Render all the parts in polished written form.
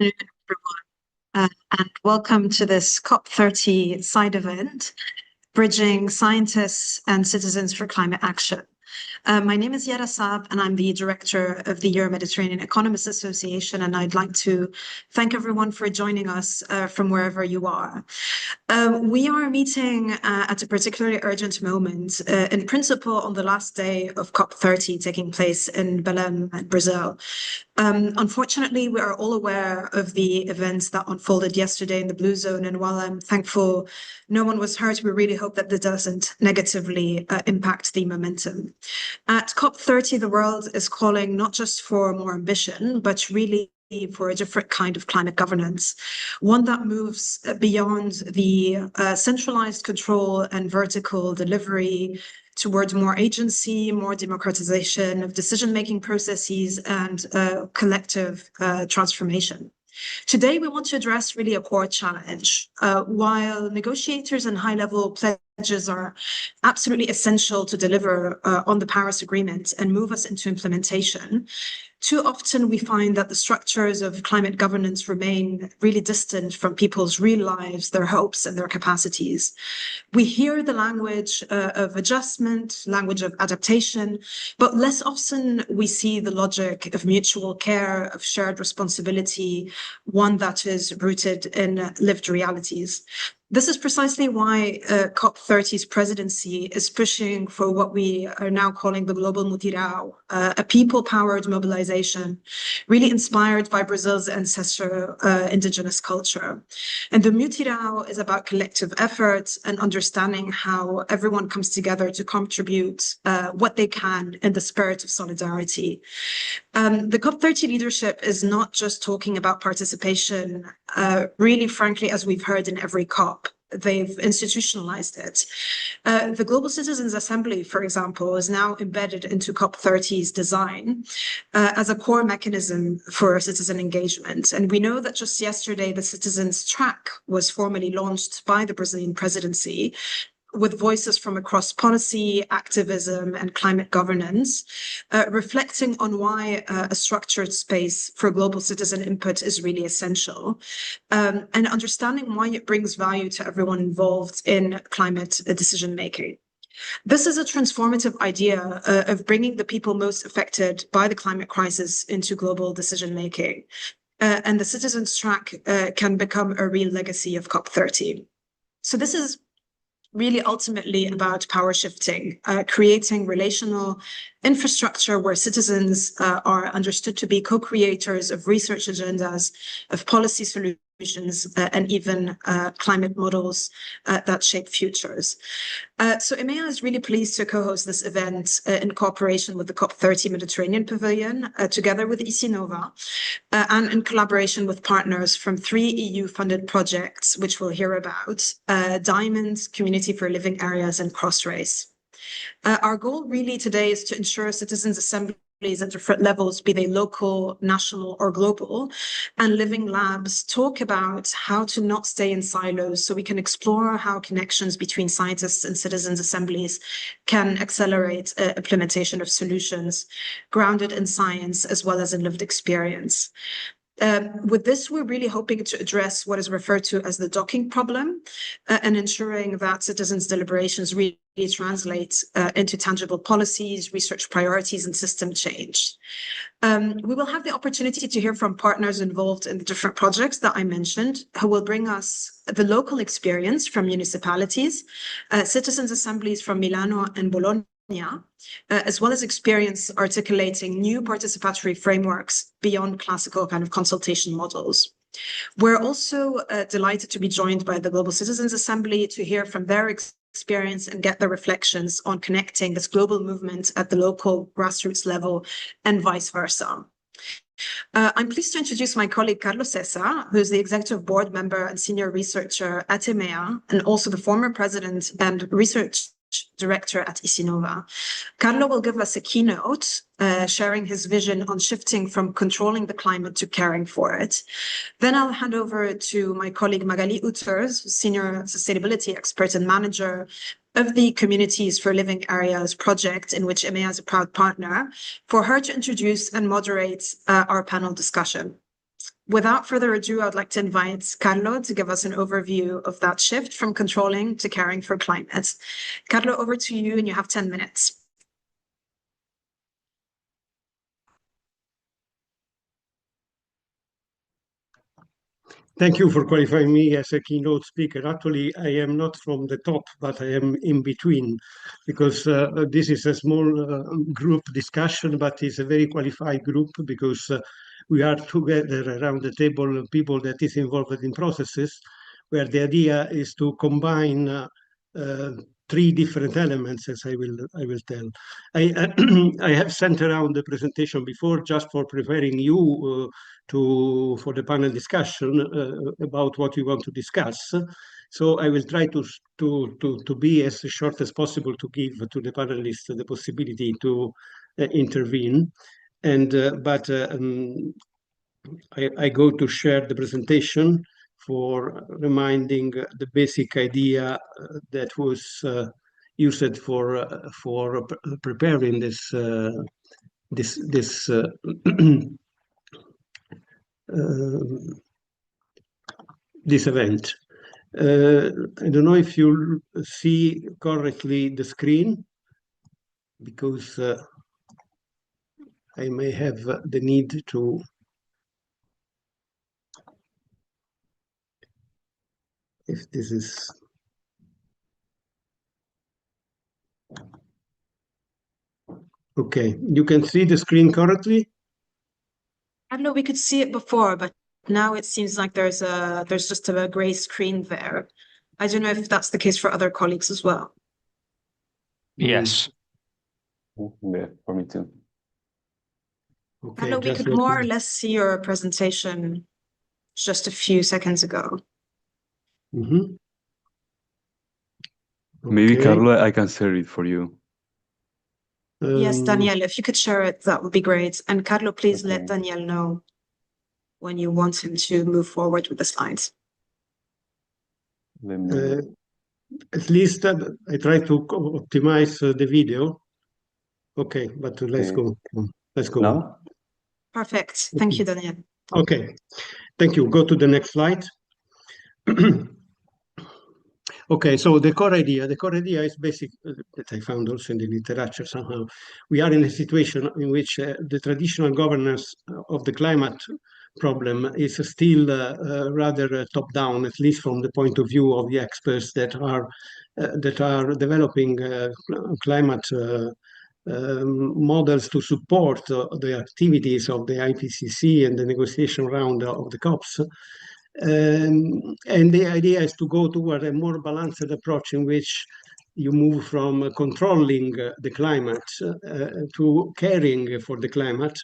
Afternoon, everyone, and welcome to this COP30 side event, Bridging Scientists and Citizens for Climate Action. My name is Yara Saab, and I'm the director of the Euro-Mediterranean Economists Association, and I'd like to thank everyone for joining us from wherever you are. We are meeting at a particularly urgent moment, in principle on the last day of COP30 taking place in Belém, Brazil. Unfortunately, we are all aware of the events that unfolded yesterday in the Blue Zone, and while I'm thankful no one was hurt, we really hope that this doesn't negatively impact the momentum. At COP30, the world is calling not just for more ambition, but really for a different kind of climate governance, one that moves beyond the centralized control and vertical delivery towards more agency, more democratization of decision-making processes, and collective transformation. Today, we want to address really a core challenge. While negotiators and high-level pledges are absolutely essential to deliver on the Paris Agreement and move us into implementation, too often we find that the structures of climate governance remain really distant from people's real lives, their hopes, and their capacities. We hear the language of adjustment, language of adaptation, but less often we see the logic of mutual care, of shared responsibility, one that is rooted in lived realities. This is precisely why COP30's presidency is pushing for what we are now calling the global mutirão, a people-powered mobilization, really inspired by Brazil's ancestral indigenous culture. And the mutirão is about collective effort and understanding how everyone comes together to contribute what they can in the spirit of solidarity. The COP30 leadership is not just talking about participation, really, frankly, as we've heard in every COP. They've institutionalized it. The Global Citizens Assembly, for example, is now embedded into COP30's design as a core mechanism for citizen engagement. And we know that just yesterday, the Citizens Track was formally launched by the Brazilian presidency, with voices from across policy, activism, and climate governance, reflecting on why a structured space for global citizen input is really essential, and understanding why it brings value to everyone involved in climate decision-making. This is a transformative idea of bringing the people most affected by the climate crisis into global decision-making, and the Citizens Track can become a real legacy of COP30. So this is really ultimately about power shifting, creating relational infrastructure where citizens are understood to be co-creators of research agendas, of policy solutions, and even climate models that shape futures. So EMEA is really pleased to co-host this event in cooperation with the COP30 Mediterranean Pavilion, together with Isinova, and in collaboration with partners from 3 EU-funded projects, which we'll hear about, Diamond, Community for Living Areas, and Crossrace. Our goal really today is to ensure citizens' assemblies at different levels, be they local, national, or global, and living labs talk about how to not stay in silos so we can explore how connections between scientists and citizens' assemblies can accelerate implementation of solutions grounded in science as well as in lived experience. With this, we're really hoping to address what is referred to as the docking problem and ensuring that citizens' deliberations really translate into tangible policies, research priorities, and system change. We will have the opportunity to hear from partners involved in the different projects that I mentioned, who will bring us the local experience from municipalities, citizens' assemblies from Milano and Bologna, as well as experience articulating new participatory frameworks beyond classical kind of consultation models. We're also delighted to be joined by the Global Citizens Assembly to hear from their experience and get their reflections on connecting this global movement at the local grassroots level and vice versa. I'm pleased to introduce my colleague Carlos César, who's the executive board member and senior researcher at EMEA, and also the former president and research director at Isinova. Carlo will give us a keynote, sharing his vision on shifting from controlling the climate to caring for it. Then I'll hand over to my colleague Magali Uters, senior sustainability expert and manager of the Communities for Living Areas project, in which EMEA is a proud partner, for her to introduce and moderate our panel discussion. Without further ado, I'd like to invite Carlo to give us an overview of that shift from controlling to caring for climate. Carlo, over to you, and you have 10 minutes. Thank you for qualifying me as a keynote speaker. Actually, I am not from the top, but I am in between, because this is a small group discussion, but it's a very qualified group, because we are together around the table, people that is involved in processes, where the idea is to combine three different elements, as I will tell. I have sent around the presentation before, just for preparing you for the panel discussion about what we want to discuss. So I will try to be as short as possible to give to the panelists the possibility to intervene. And I go to share the presentation for reminding the basic idea that was used for preparing this this event. I don't know if you see correctly the screen, because I may have the need to. If this is. Okay, you can see the screen correctly? I don't know, we could see it before, but now it seems like there's just a gray screen there. I don't know if that's the case for other colleagues as well. Yes. Yeah, for me too. Okay, I know we could more or less see your presentation just a few seconds ago. Mm-hmm. Maybe, Carlo, I can share it for you. Yes, Danielle, if you could share it, that would be great. And Carlo, please let Okay. Danielle know when you want him to move forward with the slides. At least I try to optimize the video. Okay, but let's go. Let's go. Now? Perfect. Thank you, Danielle. Okay, thank you. Go to the next slide. Okay, so the core idea is basic, that I found also in the literature somehow. We are in a situation in which the traditional governance of the climate problem is still rather top-down, at least from the point of view of the experts that are developing climate models to support the activities of the IPCC and the negotiation round of the COPs. And the idea is to go toward a more balanced approach in which you move from controlling the climate to caring for the climate,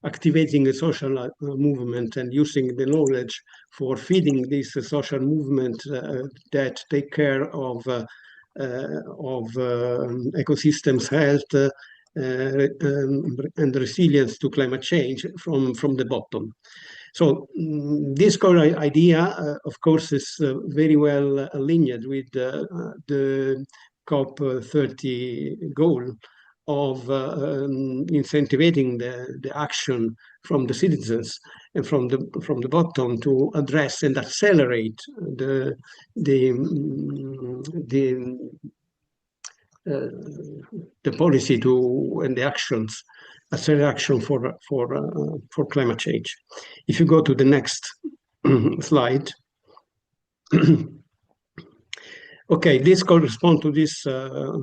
activating a social movement and using the knowledge for feeding this social movement that take care of ecosystems' health and resilience to climate change from the bottom. So this core idea, of course, is very well aligned with the COP30 goal of incentivizing the action from the citizens and from the bottom to address and accelerate the policy and the actions, accelerate action for climate change. If you go to the next slide. Okay, this corresponds to this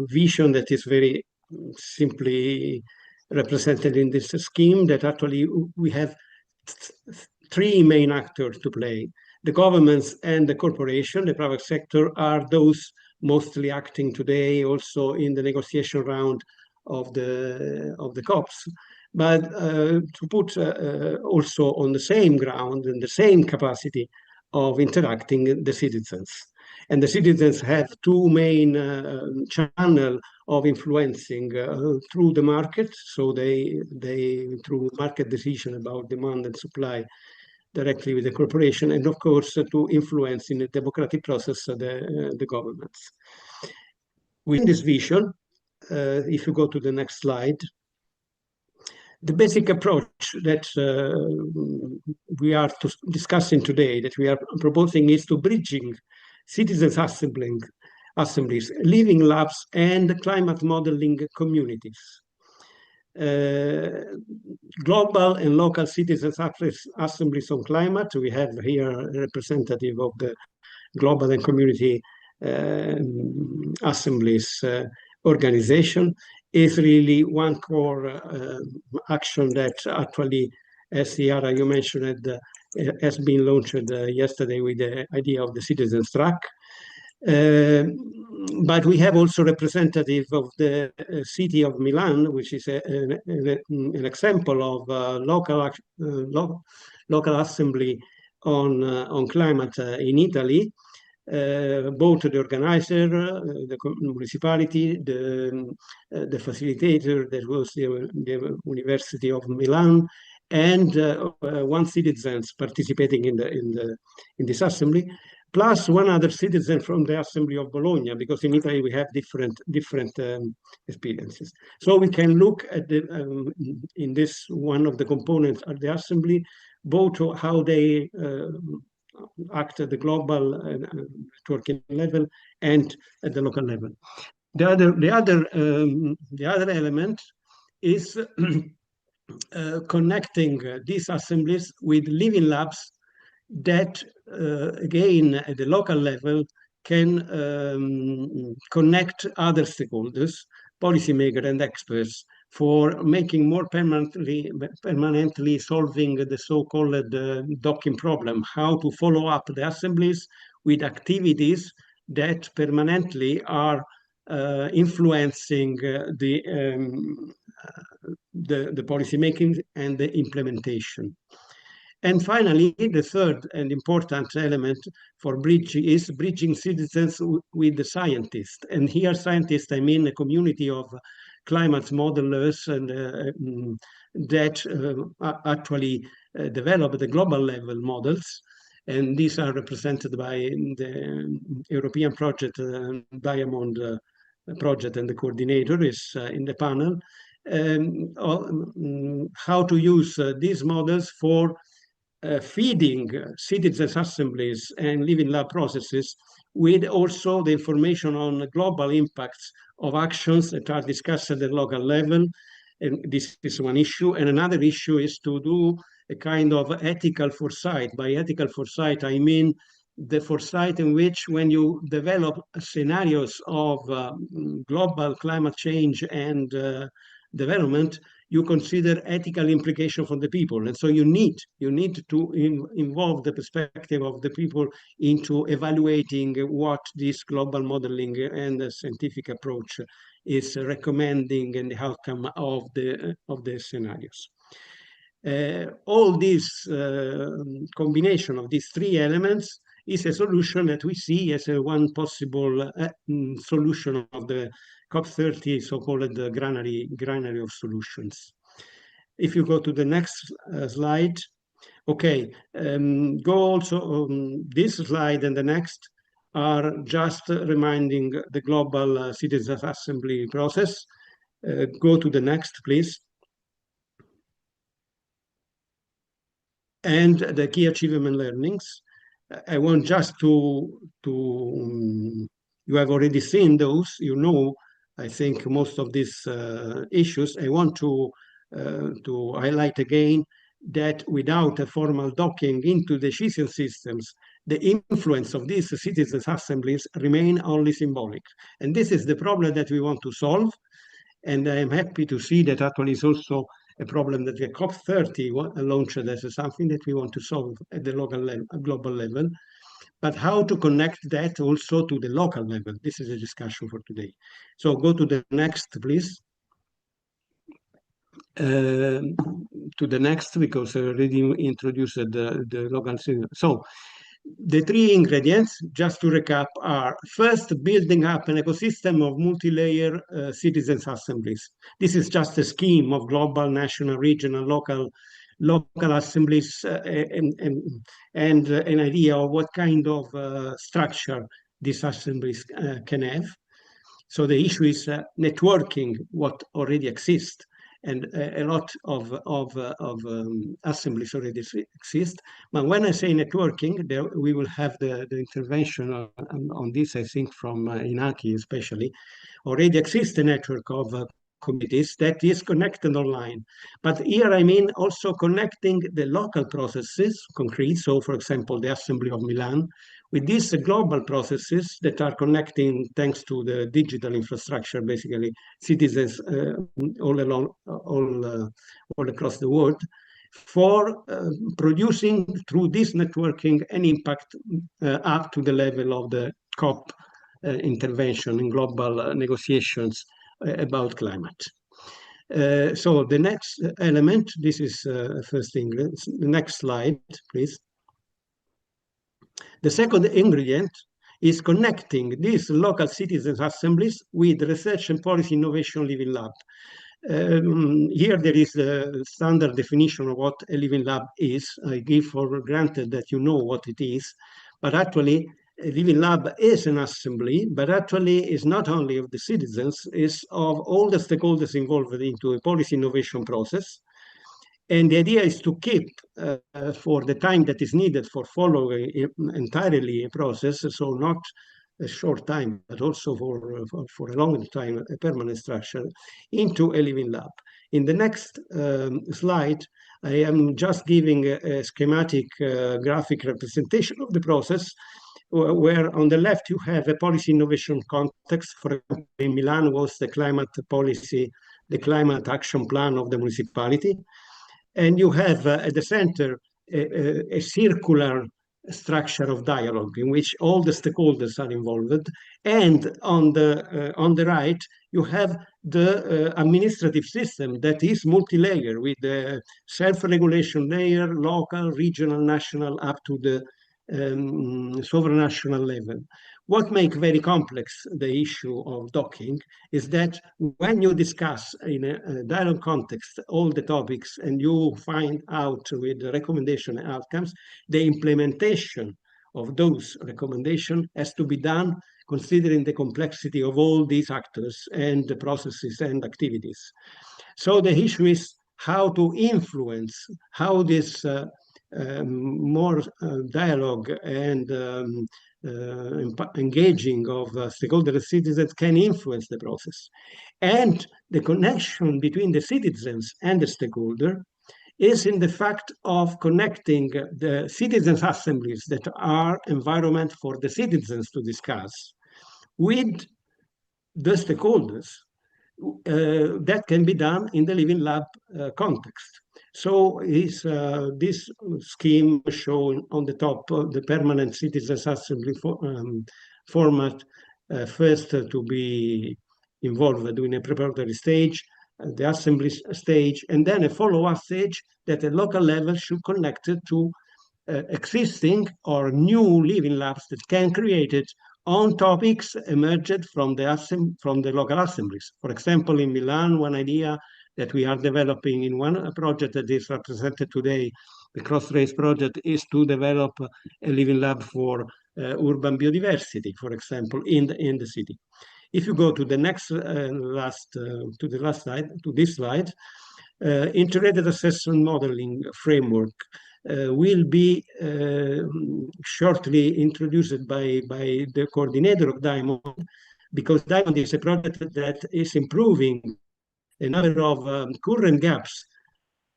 vision that is very simply represented in this scheme, that actually we have three main actors to play. The governments and the corporation, the private sector, are those mostly acting today also in the negotiation round of the COPs. But to put also on the same ground and the same capacity of interacting the citizens. And the citizens have two main channels of influencing through the market. So they through market decision about demand and supply directly with the corporation, and of course to influence in the democratic process the governments. Within this vision, if you go to the next slide, The basic approach that we are discussing today, that we are proposing, is to bridging citizens assemblies, living labs, and climate modeling communities. Global and local citizens assemblies on climate. We have here a representative of the global and community assemblies organization, is really one core action that actually, as Yara, you mentioned, has been launched yesterday with the idea of the citizens track. But we have also representative of the city of Milan, which is an example of local assembly on climate in Italy. Both the organizer, the municipality, the facilitator, that was the University of Milan, and one citizen participating in this assembly, plus one other citizen from the Assembly of Bologna, because in Italy we have different experiences. So we can look at in this one of the components of the assembly, both how they act at the global networking level and at the local level. The other element is connecting these assemblies with living labs that, again, at the local level, can connect other stakeholders, policymakers and experts, for making more permanently solving the so-called docking problem, how to follow up the assemblies with activities that permanently are influencing the policymaking and the implementation. And finally, the third and important element for bridging is bridging citizens with the scientists. And here, scientists, I mean a community of climate modelers and that actually develop the global level models. And these are represented by the European project, Diamond project, and the coordinator is in the panel. How to use these models for feeding citizens assemblies and living lab processes with also the information on global impacts of actions that are discussed at the local level. And this is one issue. And another issue is to do a kind of ethical foresight. By ethical foresight, I mean the foresight in which, when you develop scenarios of global climate change and development, you consider ethical implication for the people. And so you need to involve the perspective of the people into evaluating what this global modeling and the scientific approach is recommending and the outcome of the scenarios. All this combination of these three elements is a solution that we see as one possible solution of the COP30, so-called granary of solutions. If you go to the next slide, okay, go also this slide and the next are just reminding the global citizens assembly process. Go to the next, please. And the key achievement learnings. I want just to you have already seen those, you know, I think most of these issues. I want to highlight again that without a formal docking into decision systems, the influence of these citizens' assemblies remain only symbolic. And this is the problem that we want to solve. And I am happy to see that actually is also a problem that the COP30 launched as something that we want to solve at the local level, global level. But how to connect that also to the local level? This is a discussion for today. So go to the next, please. To the next, because I already introduced the local system. So the three ingredients, just to recap, are first, building up an ecosystem of multi-layer citizens assemblies. This is just a scheme of global, national, regional, local assemblies and an idea of what kind of structure these assemblies can have. So the issue is networking what already exists and a lot of assemblies already exist. But when I say networking, we will have the intervention on this, I think, from Inaki especially. Already exists a network of committees that is connected online. But here I mean also connecting the local processes, concrete, so for example, the Assembly of Milan, with these global processes that are connecting, thanks to the digital infrastructure, basically citizens all across the world, for producing through this networking an impact up to the level of the COP intervention in global negotiations about climate. So the next element, this is first thing, the next slide, please. The second ingredient is connecting these local citizens' assemblies with research and policy innovation living lab. Here there is a standard definition of what a living lab is. I give for granted that you know what it is, but actually a living lab is an assembly, but actually is not only of the citizens, is of all the stakeholders involved into a policy innovation process. And the idea is to keep for the time that is needed for following entirely a process, so not a short time, but also for a long time, a permanent structure, into a living lab. In the next slide, I am just giving a schematic graphic representation of the process, where on the left you have a policy innovation context. For example, in Milan was the climate policy, the climate action plan of the municipality. And you have at the center a circular structure of dialogue in which all the stakeholders are involved. And on the right, you have the administrative system that is multi-layer with the self-regulation layer, local, regional, national, up to the sovereign-national level. What makes very complex the issue of docking is that when you discuss in a dialogue context all the topics and you find out with the recommendation outcomes, the implementation of those recommendations has to be done considering the complexity of all these actors and the processes and activities. So the issue is how to influence, how this more dialogue and engaging of stakeholder citizens can influence the process. And the connection between the citizens and the stakeholder is in the fact of connecting the citizens' assemblies that are environment for the citizens to discuss with the stakeholders. That can be done in the living lab context. So this scheme shown on the top, the permanent citizens assembly format, first to be involved in a preparatory stage, the assembly stage, and then a follow-up stage that at local level should connect it to existing or new living labs that can create it on topics emerged from the local assemblies. For example, in Milan, one idea that we are developing in one project that is represented today, the Cross-Race project, is to develop a living lab for urban biodiversity, for example, in the city. If you go to the next this slide, integrated assessment modeling framework will be shortly introduced by the coordinator of Diamond, because Diamond is a project that is improving a number of current gaps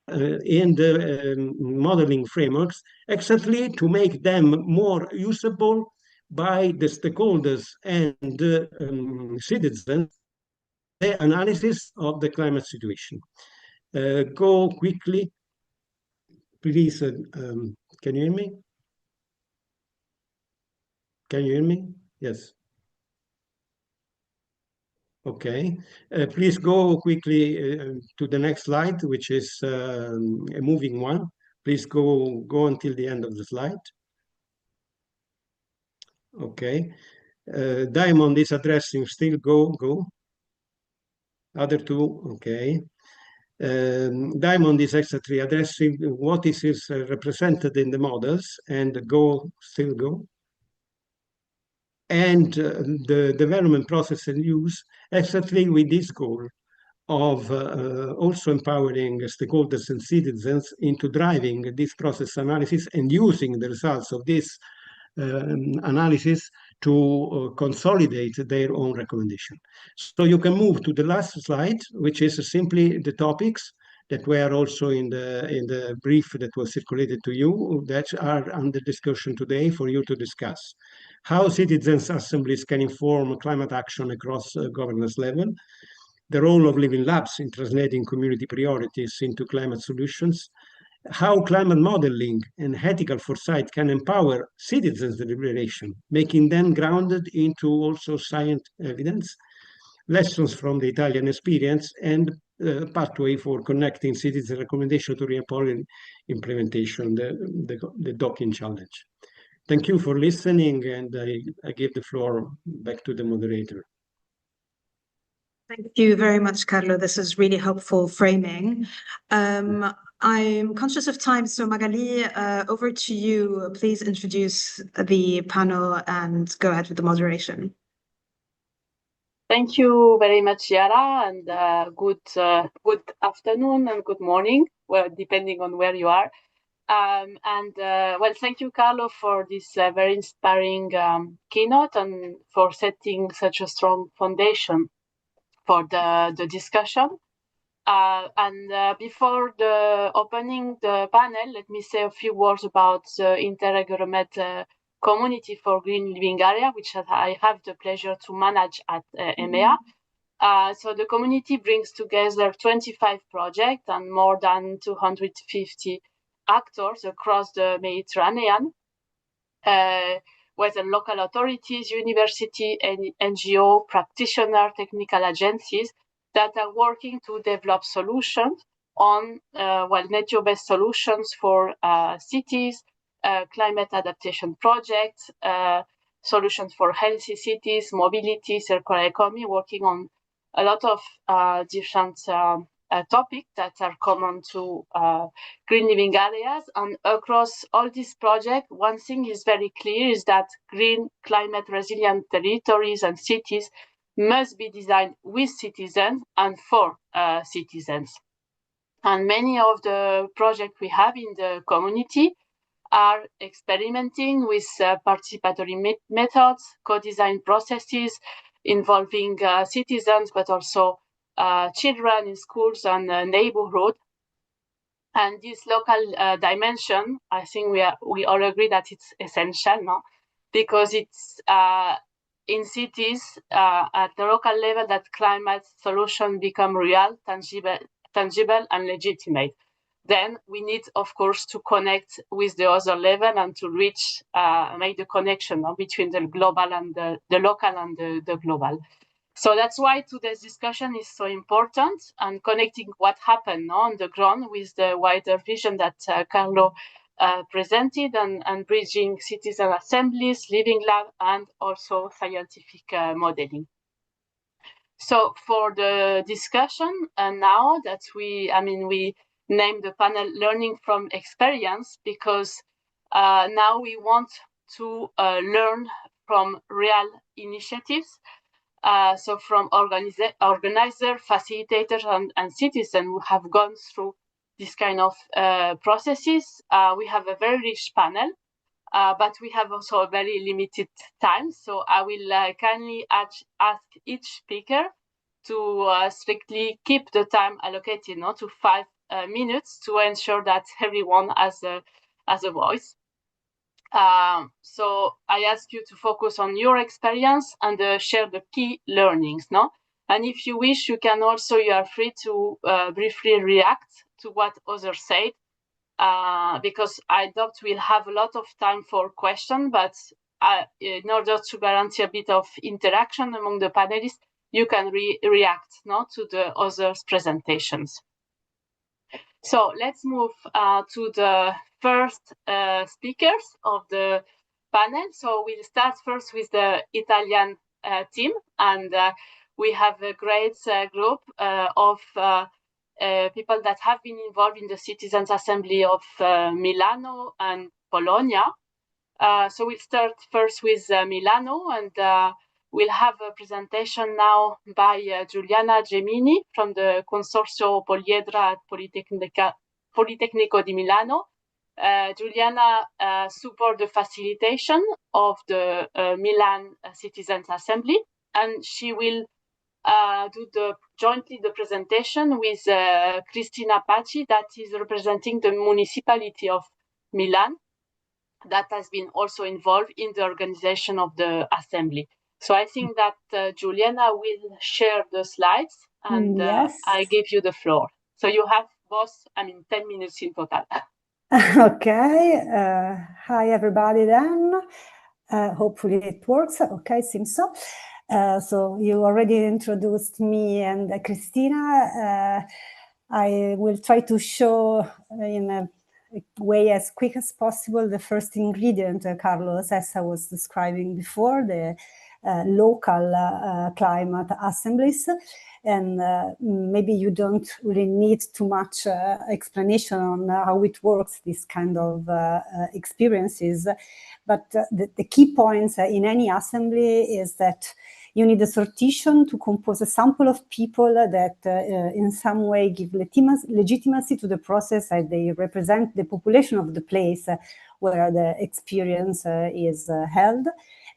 in the modeling frameworks, exactly to make them more usable by the stakeholders and the citizens, the analysis of the climate situation. Go quickly. Please, can you hear me? Can you hear me? Yes. Okay. Please go quickly to the next slide, which is a moving one. Please go until the end of the slide. Okay. Diamond is addressing still go. Other two, okay. Diamond is actually addressing what is represented in the models, and still go. And the development process and use exactly with this goal of also empowering stakeholders and citizens into driving this process analysis and using the results of this analysis to consolidate their own recommendation. So you can move to the last slide, which is simply the topics that were also in the brief that was circulated to you that are under discussion today for you to discuss. How citizens' assemblies can inform climate action across governance level, the role of living labs in translating community priorities into climate solutions, how climate modeling and ethical foresight can empower citizens' deliberation, making them grounded into also science evidence, lessons from the Italian experience, and pathway for connecting citizen recommendation to real policy implementation, the docking challenge. Thank you for listening, and I give the floor back to the moderator. Thank you very much, Carlo. This is really helpful framing. I'm conscious of time, so Magali, over to you. Please introduce the panel and go ahead with the moderation. Thank you very much, Yara, and good afternoon and good morning, well, depending on where you are. Well, thank you, Carlo, for this very inspiring keynote and for setting such a strong foundation for the discussion. Before opening the panel, let me say a few words about the Interreg Euro-MED community for green living area, which I have the pleasure to manage at EMEA. So the community brings together 25 projects and more than 250 actors across the Mediterranean, whether local authorities, university, and NGO, practitioner, technical agencies that are working to develop solutions on nature-based solutions for cities, climate adaptation projects, solutions for healthy cities, mobility, circular economy, working on a lot of different topics that are common to green living areas. And across all these projects, one thing is very clear is that green climate resilient territories and cities must be designed with citizens and for citizens. And many of the projects we have in the community are experimenting with participatory methods, co-design processes involving citizens, but also children in schools and neighborhood. And this local dimension, I think we all agree that it's essential, no? Because it's in cities at the local level that climate solutions become real, tangible and legitimate. Then we need, of course, to connect with the other level and to reach, make the connection between the global and the local and the global. So that's why today's discussion is so important, and connecting what happened on the ground with the wider vision that Carlo presented, and bridging citizen assemblies, living lab, and also scientific modeling. So for the discussion, now that we named the panel Learning from Experience, because now we want to learn from real initiatives. So from organizer, facilitators, and citizens who have gone through this kind of processes. We have a very rich panel, but we have also a very limited time. So I will kindly ask each speaker to strictly keep the time allocated to 5 minutes to ensure that everyone has a voice. So I ask you to focus on your experience and share the key learnings, no? And if you wish, you are free to briefly react to what others said, because I doubt we'll have a lot of time for questions, but in order to guarantee a bit of interaction among the panelists, you can react to the others' presentations. So let's move to the first speakers of the panel. So we'll start first with the Italian team, and we have a great group of people that have been involved in the Citizens Assembly of Milano and Bologna. So we'll start first with Milano, and We'll have a presentation now by Giuliana Gemini from the Consorzio Poliedra at Politecnico di Milano. Giuliana supports the facilitation of the Milan Citizens Assembly, and she will do jointly the presentation with Cristina Paci, that is representing the municipality of Milan, that has been also involved in the organization of the assembly. So I think that Giuliana will share the slides, and yes. I give you the floor. So you have both, 10 minutes in total. Okay. Hi, everybody then. Hopefully it works. Okay, seems so. So you already introduced me and Cristina. I will try to show in a way as quick as possible the first ingredient Carlos Essa was describing before, the local climate assemblies. And maybe you don't really need too much explanation on how it works, this kind of experiences. But the key points in any assembly is that you need a sortition to compose a sample of people that in some way give legitimacy to the process, as they represent the population of the place where the experience is held.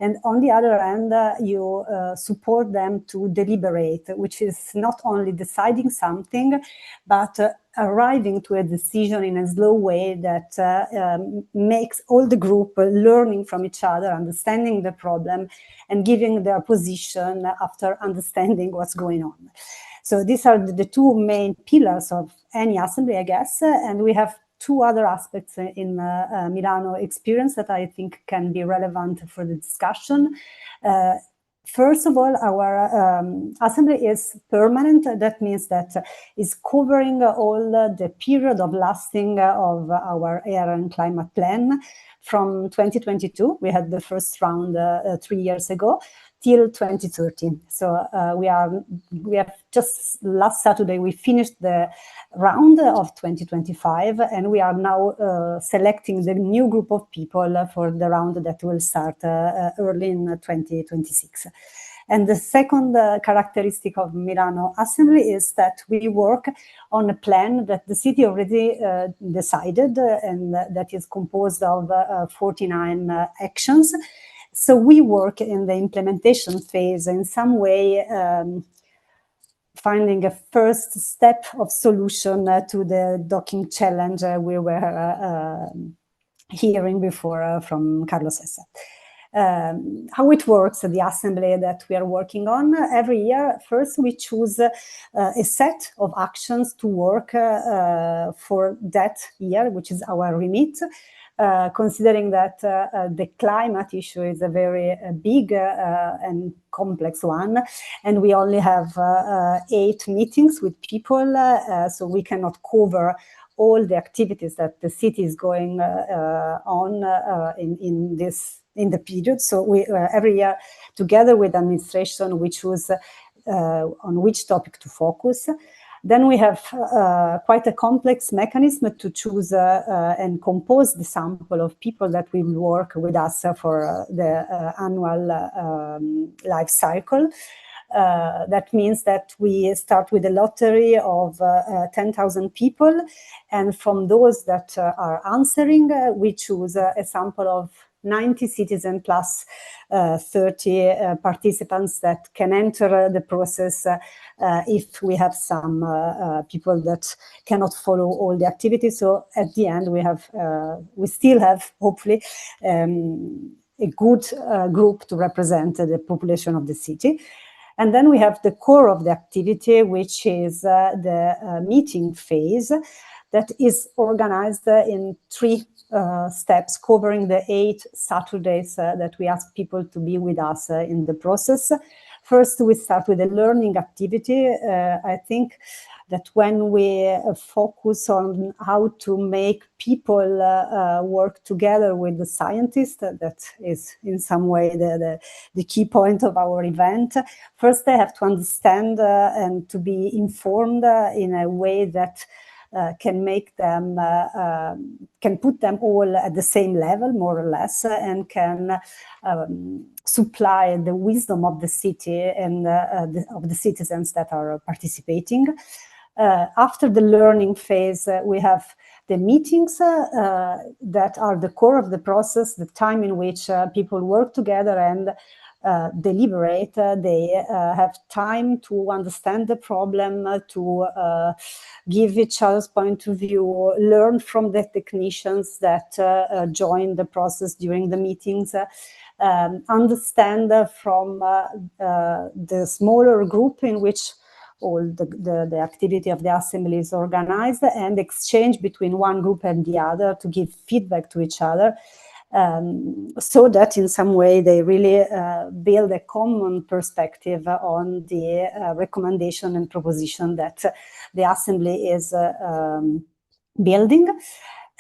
And on the other hand, you support them to deliberate, which is not only deciding something, but arriving to a decision in a slow way that makes all the group learning from each other, understanding the problem, and giving their position after understanding what's going on. So these are the two main pillars of any assembly, I guess, and we have two other aspects in Milano experience that I think can be relevant for the discussion. First of all, our assembly is permanent. That means that it's covering all the period of lasting of our air and climate plan from 2022. We had the first round 3 years ago, till 2030. So we have just last Saturday, we finished the round of 2025, and we are now selecting the new group of people for the round that will start early in 2026. And the second characteristic of Milano Assembly is that we work on a plan that the city already decided, and that is composed of 49 actions. So we work in the implementation phase in some way, finding a first step of solution to the docking challenge we were hearing before from Carlos Essa. How it works, the assembly that we are working on every year. First, we choose a set of actions to work for that year, which is our remit. Considering that the climate issue is a very big and complex one, and we only have 8 meetings with people, so we cannot cover all the activities that the city is going on in the period. So we every year, together with administration, we choose on which topic to focus. Then we have quite a complex mechanism to choose and compose the sample of people that will work with us for the annual life cycle. That means that we start with a lottery of 10,000 people, and from those that are answering, we choose a sample of 90 citizens plus 30 participants that can enter the process if we have some people that cannot follow all the activities. So at the end, we still have, hopefully, a good group to represent the population of the city. And then we have the core of the activity, which is the meeting phase, that is organized in 3 steps, covering the 8 Saturdays that we ask people to be with us in the process. First, we start with a learning activity. I think that when we focus on how to make people work together with the scientists, that is in some way the key point of our event. First, they have to understand and to be informed in a way that can make them, can put them all at the same level, more or less, and can supply the wisdom of the city and of the citizens that are participating. After the learning phase, we have the meetings that are the core of the process, the time in which people work together and deliberate. They have time to understand the problem, to give each other's point of view, learn from the technicians that join the process during the meetings, understand from the smaller group in which all the activity of the assembly is organized, and exchange between one group and the other to give feedback to each other, so that in some way they really build a common perspective on the recommendation and proposition that the assembly is building.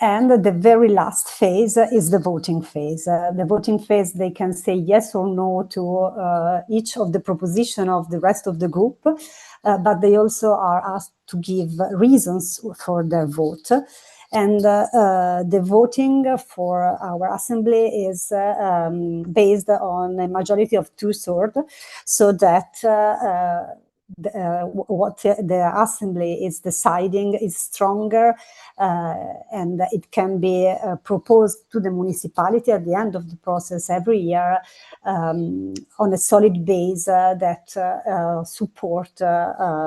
And the very last phase is the voting phase. The voting phase, they can say yes or no to each of the proposition of the rest of the group, but they also are asked to give reasons for their vote. And the voting for our assembly is based on a majority of 2/3, so that what the assembly is deciding is stronger, and it can be proposed to the municipality at the end of the process every year, on a solid base that support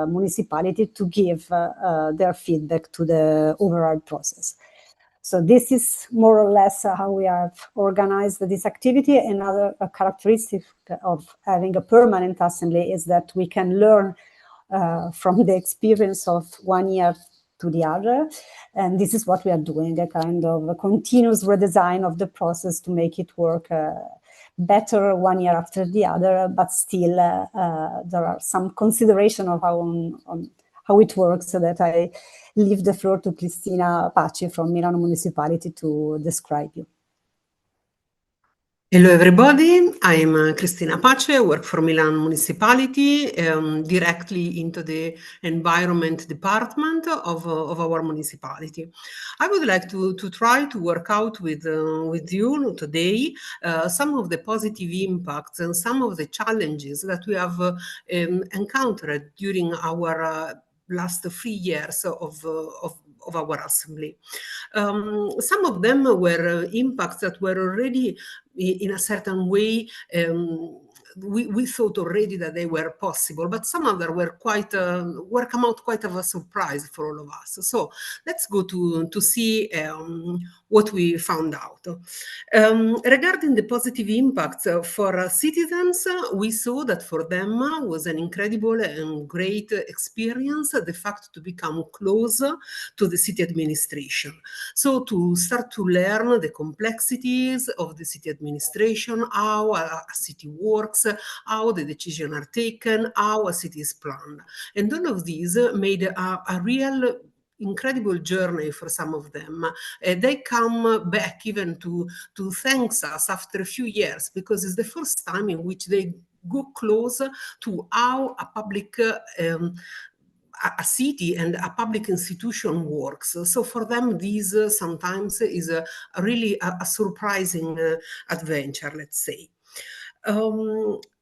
municipality to give their feedback to the overall process. So this is more or less how we have organized this activity. Another characteristic of having a permanent assembly is that we can learn from the experience of one year to the other. And this is what we are doing, a kind of a continuous redesign of the process to make it work better one year after the other, but still there are some consideration of how it works, so that I leave the floor to Cristina Paci from Milano Municipality to describe you. Hello everybody, I'm Cristina Pace, I work for Milan Municipality, directly into the environment department of our municipality. I would like to try to work out with you today some of the positive impacts and some of the challenges that we have encountered during our last 3 years of our assembly. Some of them were impacts that were already in a certain way, we thought already that they were possible, but some of them were come out quite of a surprise for all of us. So let's go to see what we found out. Regarding the positive impacts for citizens, we saw that for them was an incredible and great experience, the fact to become close to the city administration. So to start to learn the complexities of the city administration, how a city works, how the decisions are taken, how a city is planned. And all of these made a real incredible journey for some of them. They come back even to thank us after a few years, because it's the first time in which they go close to how a public a city and a public institution works. So for them, this sometimes is really a surprising adventure, let's say.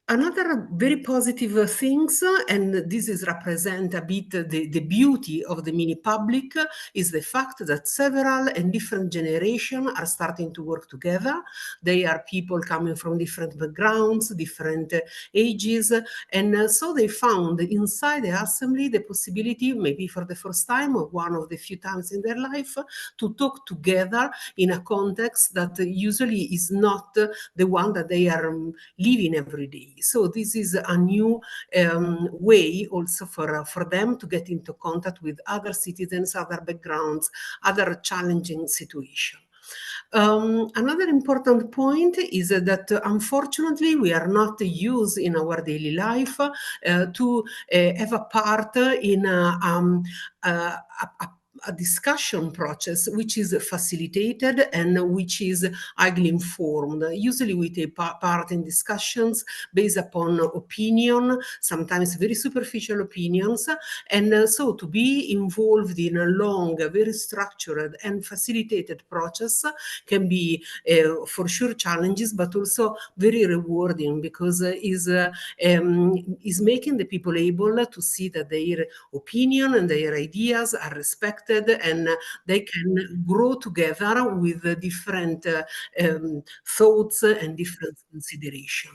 Another very positive things, and this is represent a bit the beauty of the mini public, is the fact that several and different generations are starting to work together. They are people coming from different backgrounds, different ages, and so they found inside the assembly the possibility, maybe for the first time or one of the few times in their life, to talk together in a context that usually is not the one that they are living every day. So this is a new way also for them to get into contact with other citizens, other backgrounds, other challenging situations. Another important point is that unfortunately we are not used in our daily life to have a part in a discussion process which is facilitated and which is highly informed. Usually we take part in discussions based upon opinion, sometimes very superficial opinions, and so to be involved in a long, very structured and facilitated process can be for sure challenges, but also very rewarding, because is making the people able to see that their opinion and their ideas are respected, and they can grow together with different thoughts and different consideration.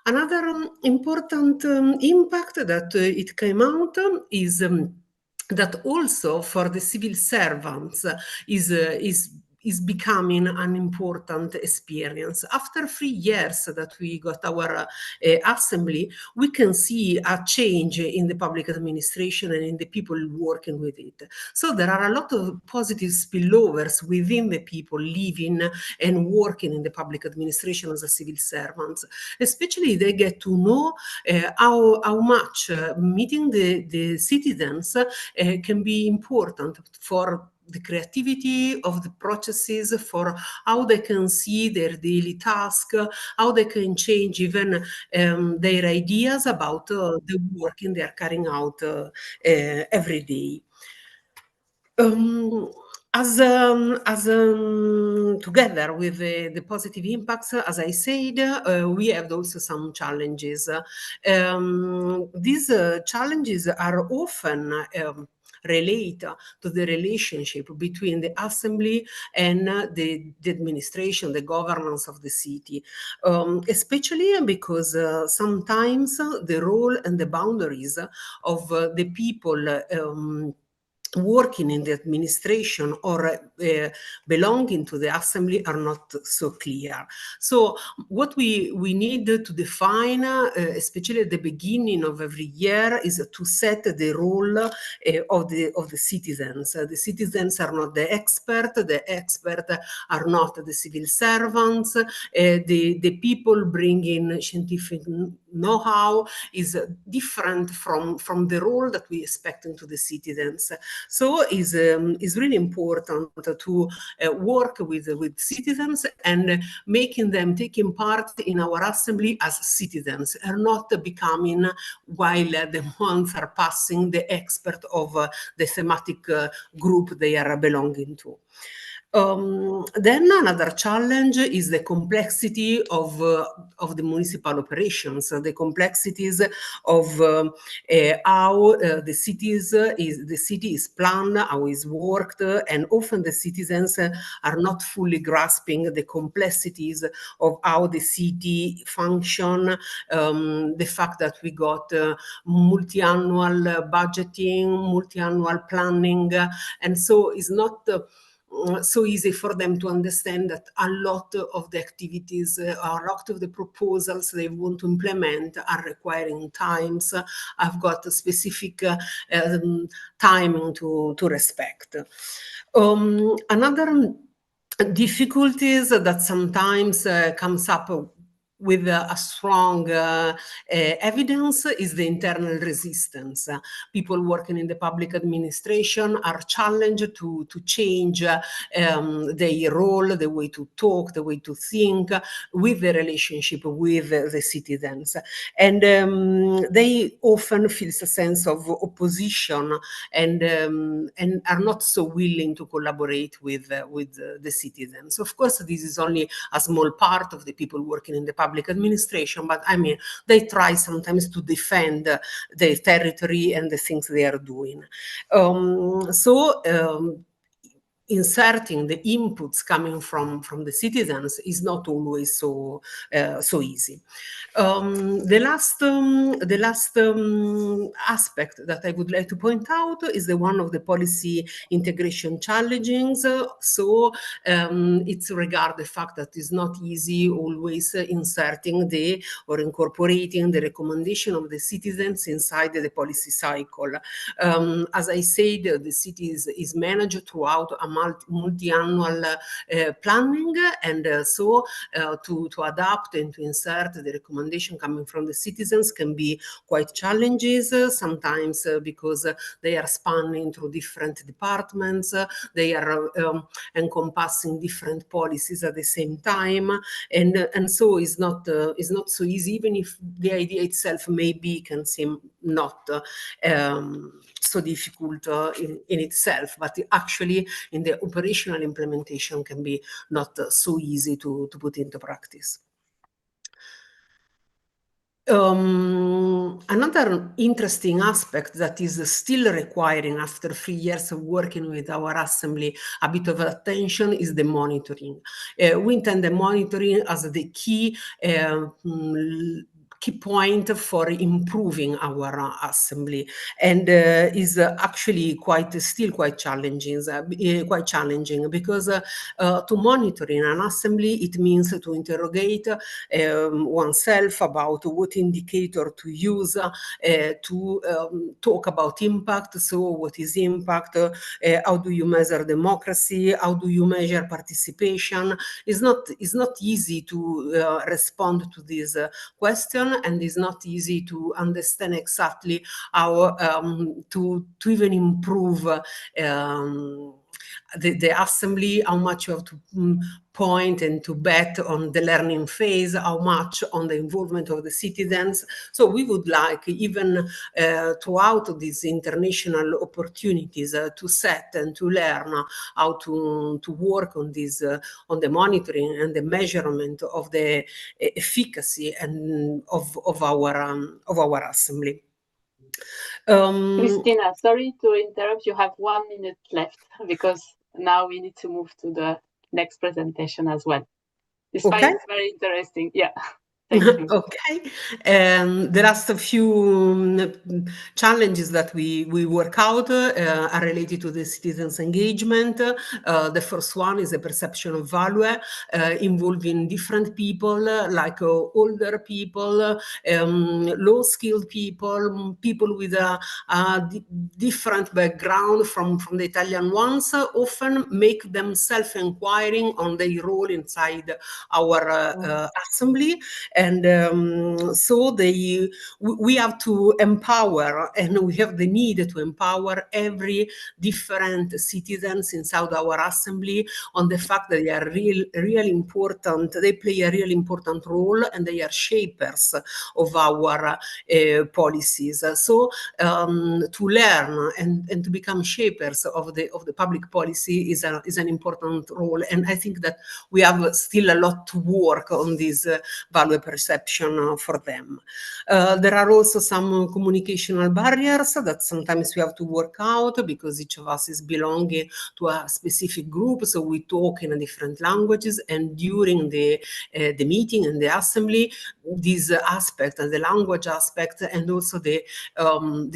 Another important impact that it came out is that also for the civil servants is becoming an important experience. After 3 years that we got our assembly, we can see a change in the public administration and in the people working with it. So there are a lot of positive spillovers within the people living and working in the public administration as a civil servants. Especially they get to know how much meeting the citizens can be important for the creativity of the processes, for how they can see their daily task, how they can change even their ideas about the work they are carrying out every day. Together with the positive impacts, as I said, we have also some challenges. These challenges are often relate to the relationship between the assembly and the administration, the governance of the city, especially because sometimes the role and the boundaries of the people working in the administration or belonging to the assembly are not so clear. So what we need to define, especially at the beginning of every year, is to set the role of the citizens. The citizens are not the expert are not the civil servants. The people bringing scientific know-how is different from the role that we expect into the citizens. So is really important to work with citizens and making them taking part in our assembly as citizens, and not becoming, while the months are passing, the expert of the thematic group they are belonging to. Then another challenge is the complexity of the municipal operations, the complexities of how the city is planned, how it's worked, and often the citizens are not fully grasping the complexities of how the city function, the fact that we got multi-annual budgeting, multi-annual planning, and so it's not so easy for them to understand that a lot of the activities, a lot of the proposals they want to implement are requiring times. I've got a specific timing to respect. Another difficulties that sometimes comes up with a strong evidence is the internal resistance. People working in the public administration are challenged to change their role, the way to talk, the way to think, with the relationship with the citizens. And they often feel a sense of opposition and are not so willing to collaborate with the citizens. Of course, this is only a small part of the people working in the public administration, but I mean, they try sometimes to defend their territory and the things they are doing. Inserting the inputs coming from the citizens is not always so easy. The last aspect that I would like to point out is the one of the policy integration challenges. So it's regard the fact that it's not easy always inserting or incorporating the recommendation of the citizens inside the policy cycle. As I said, the city is managed throughout a multi-annual planning, and so to adapt and to insert the recommendation coming from the citizens can be quite challenges, sometimes because they are spanning through different departments, they are encompassing different policies at the same time, and so it's not so easy, even if the idea itself maybe can seem not so difficult in itself, but actually in the operational implementation can be not so easy to put into practice. Another interesting aspect that is still requiring, after 3 years of working with our assembly, a bit of attention is the monitoring. We intend the monitoring as the key point for improving our assembly, and is actually still quite challenging because to monitor in an assembly, it means to interrogate oneself about what indicator to use, to talk about impact. So what is impact? How do you measure democracy? How do you measure participation? It's not easy to respond to this question, and it's not easy to understand exactly how to even improve the assembly, how much you have to point and to bet on the learning phase, how much on the involvement of the citizens. So we would like, even throughout these international opportunities, to set and to learn how to work on this, on the monitoring and the measurement of the efficacy and of our assembly. Cristina, sorry to interrupt. You have 1 minute left because now we need to move to the next presentation as well. Despite Okay. it's very interesting. Yeah. Thank you. Okay. There are a few challenges that we work out are related to the citizens' engagement. The first one is the perception of value involving different people, like older people, low-skilled people, people with a different background from the Italian ones, often make them self-inquiring on their role inside our assembly. And so we have to empower, and we have the need to empower every different citizens inside our assembly on the fact that they are really important. They play a really important role, and they are shapers of our policies. So to learn and to become shapers of the public policy is an important role. And I think that we have still a lot to work on this value perception for them. There are also some communicational barriers that sometimes we have to work out because each of us is belonging to a specific group, so we talk in different languages, and during the meeting and the assembly, these aspects, the language aspect and also the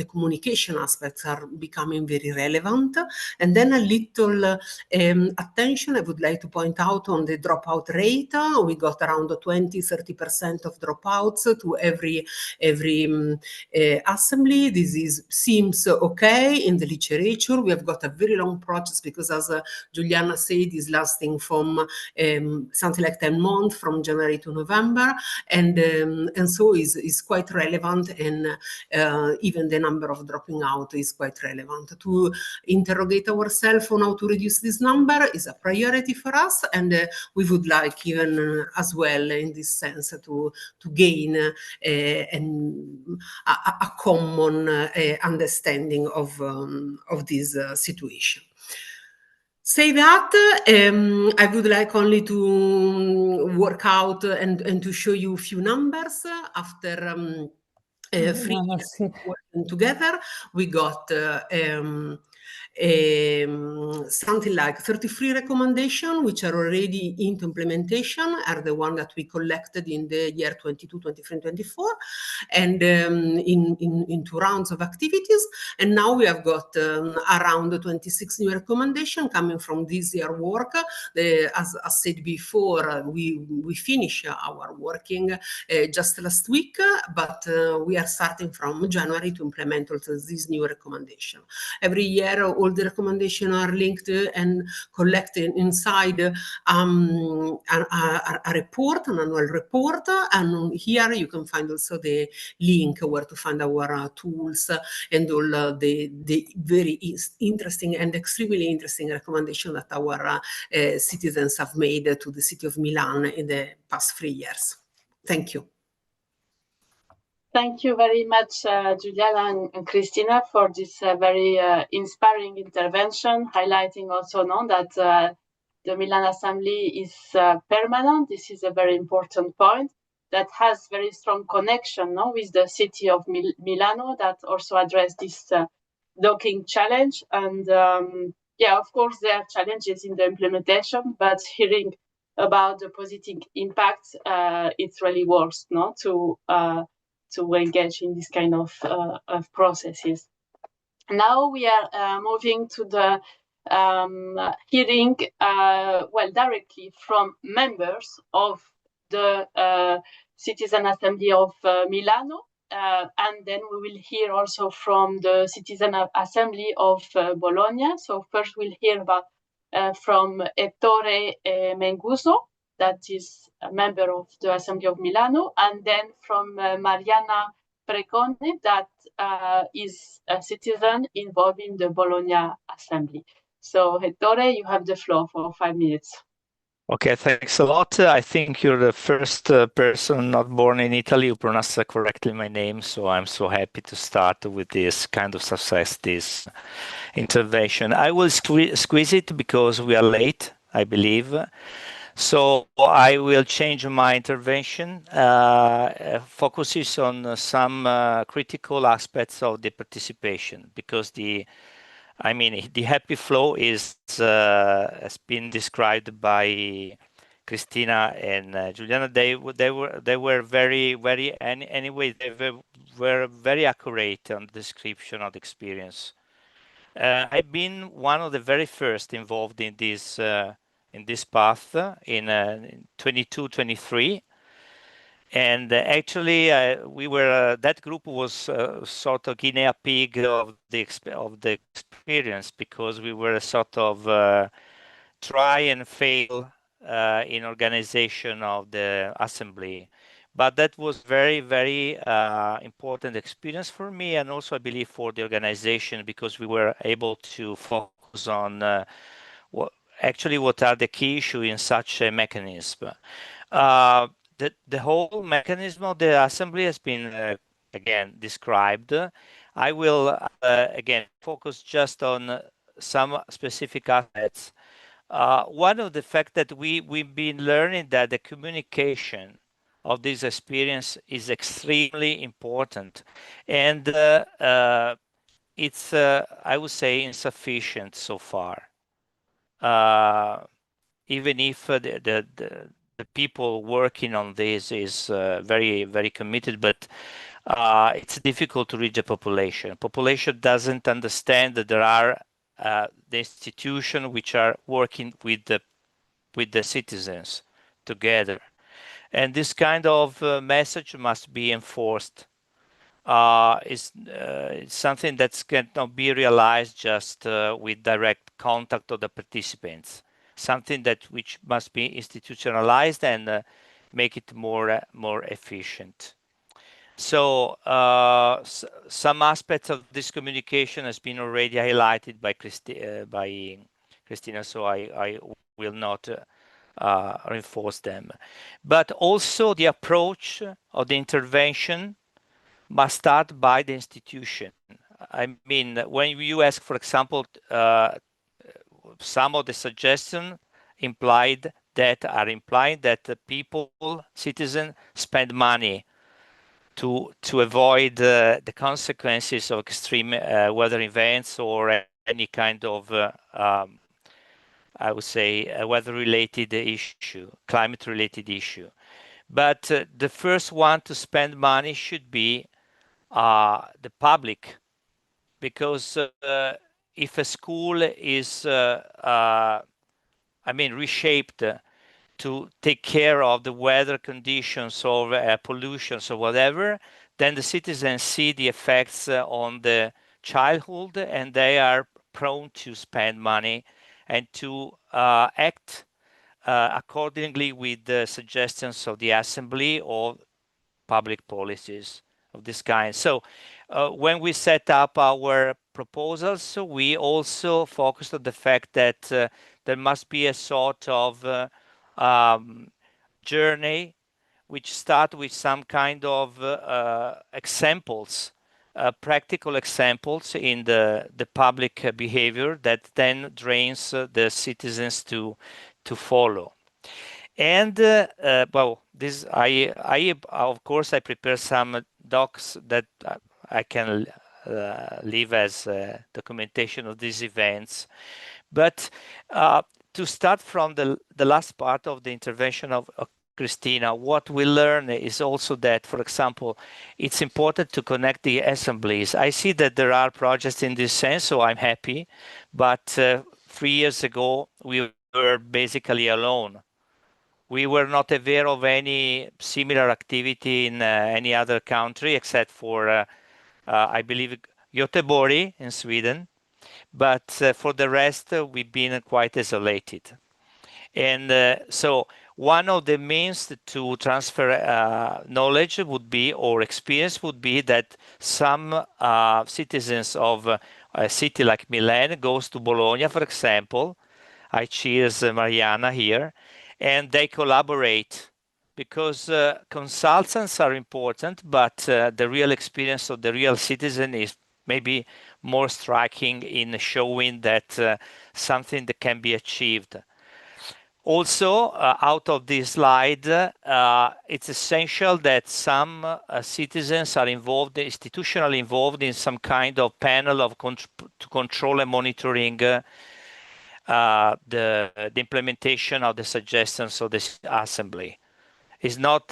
communication aspects are becoming very relevant. And then a little attention I would like to point out on the dropout rate. We got around 20-30% of dropouts to every assembly. This seems okay in the literature. We have got a very long process because, as Giuliana said, is lasting from something like 10 months, from January to November, and so is quite relevant, and even the number of dropping out is quite relevant. To interrogate ourselves on how to reduce this number is a priority for us, and we would like even as well in this sense to gain a common understanding of this situation. Say that, I would like only to work out and to show you a few numbers after 3 years working together. We got something like 33 recommendations, which are already into implementation, are the one that we collected in the year 22, 23, 24, and in 2 rounds of activities. And now we have got around 26 new recommendations coming from this year work. As I said before, we finished our working just last week, but we are starting from January to implement also this new recommendation. Every year all the recommendations are linked and collected inside a report, an annual report. And here you can find also the link where to find our tools and all the very interesting and extremely interesting recommendations that our citizens have made to the city of Milan in the past 3 years. Thank you. Thank you very much, Giuliana and Cristina, for this very inspiring intervention, highlighting also that the Milan Assembly is permanent. This is a very important point that has very strong connection with the city of Milano that also address this docking challenge. And yeah, of course, there are challenges in the implementation, but hearing about the positive impact, it really works to engage in this kind of processes. Now we are moving to the hearing, directly from members of the Citizen Assembly of Milano, and then we will hear also from the Citizen Assembly of Bologna. So first we'll hear about from Ettore Menguso, that is a member of the Assembly of Milano, and then from Mariana Precone, that is a citizen involved in the Bologna Assembly. So Ettore, you have the floor for 5 minutes. Okay, thanks a lot. I think you're the first person not born in Italy who pronounced correctly my name, so I'm so happy to start with this kind of success, this intervention. I will squeeze it because we are late, I believe. So I will change my intervention, focuses on some critical aspects of the participation, because the happy flow is has been described by Cristina and Giuliana. They were very anyway. They were very accurate on the description of the experience. I've been one of the very first involved in this path in 22-23. And actually, we were that group was sort of guinea pig of the experience, because we were a sort of try and fail in organization of the assembly. But that was very important experience for me, and also I believe for the organization, because we were able to focus on what are the key issues in such a mechanism. The whole mechanism of the assembly has been again described. I will again focus just on some specific aspects. One of the fact that we've been learning that the communication of this experience is extremely important, and it's I would say insufficient so far. Even if the people working on this is very committed, but it's difficult to reach the population. Population doesn't understand that there are the institutions which are working with the citizens together, and this kind of message must be enforced. It's something that cannot be realized just with direct contact of the participants. Something which must be institutionalized and make it more efficient. So some aspects of this communication has been already highlighted by Cristina, so I will not reinforce them. But also the approach of the intervention must start by the institution. I mean, when you ask, for example, some of the suggestions implying that the people, citizens, spend money to avoid the consequences of extreme weather events or any kind of, I would say, weather-related issue, climate-related issue. But the first one to spend money should be the public, because if a school is, reshaped to take care of the weather conditions or pollution or whatever, then the citizens see the effects on the childhood, and they are prone to spend money and to act accordingly with the suggestions of the Assembly or public policies of this kind. So when we set up our proposals, we also focused on the fact that there must be a sort of journey which start with some kind of examples, practical examples in the public behavior that then drains the citizens to follow. And well, this I of course I prepare some docs that I can leave as documentation of these events. But to start from the last part of the intervention of Christina, what we learn is also that, for example, it's important to connect the assemblies. I see that there are projects in this sense, so I'm happy. But 3 years ago, we were basically alone. We were not aware of any similar activity in any other country except for, I believe, Göteborg in Sweden. But for the rest, we've been quite isolated. And so one of the means to transfer knowledge would be, or experience would be, that some citizens of a city like Milan goes to Bologna, for example. I cheers Mariana here, and they collaborate because consultants are important, but the real experience of the real citizen is maybe more striking in showing that something that can be achieved. Also, out of this slide, it's essential that some citizens are involved, institutionally involved in some kind of panel of to control and monitoring the implementation of the suggestions of the Assembly. It's not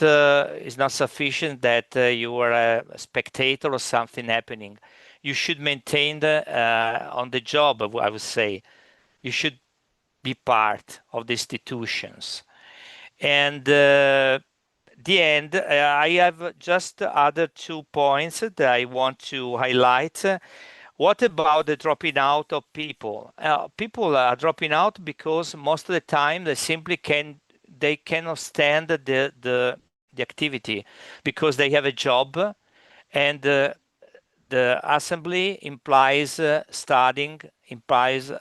sufficient that you are a spectator or something happening. You should maintain on the job, I would say. You should be part of the institutions. And the end, I have just other 2 points that I want to highlight. What about the dropping out of people? People are dropping out because most of the time they simply cannot stand the activity because they have a job, and the assembly implies studying, implies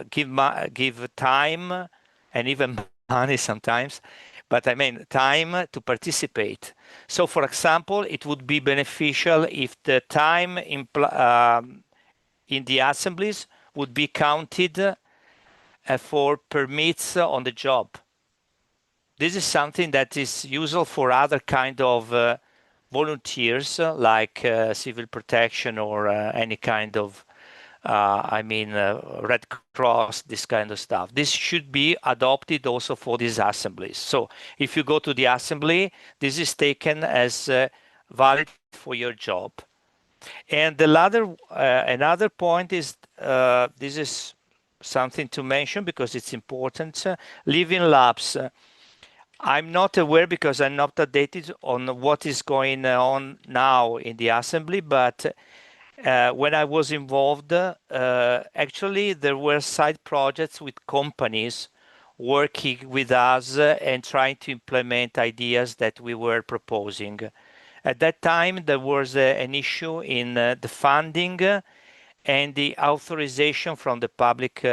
give time and even money sometimes, but I mean time to participate. So, for example, it would be beneficial if the time in the assemblies would be counted for permits on the job. This is something that is useful for other kind of volunteers, like civil protection or any kind of Red Cross, this kind of stuff. This should be adopted also for these assemblies. So if you go to the assembly, this is taken as valid for your job. And another point is, this is something to mention because it's important, living labs. I'm not aware because I'm not updated on what is going on now in the assembly, but when I was involved, actually there were side projects with companies working with us and trying to implement ideas that we were proposing. At that time, there was an issue in the funding and the authorization from the public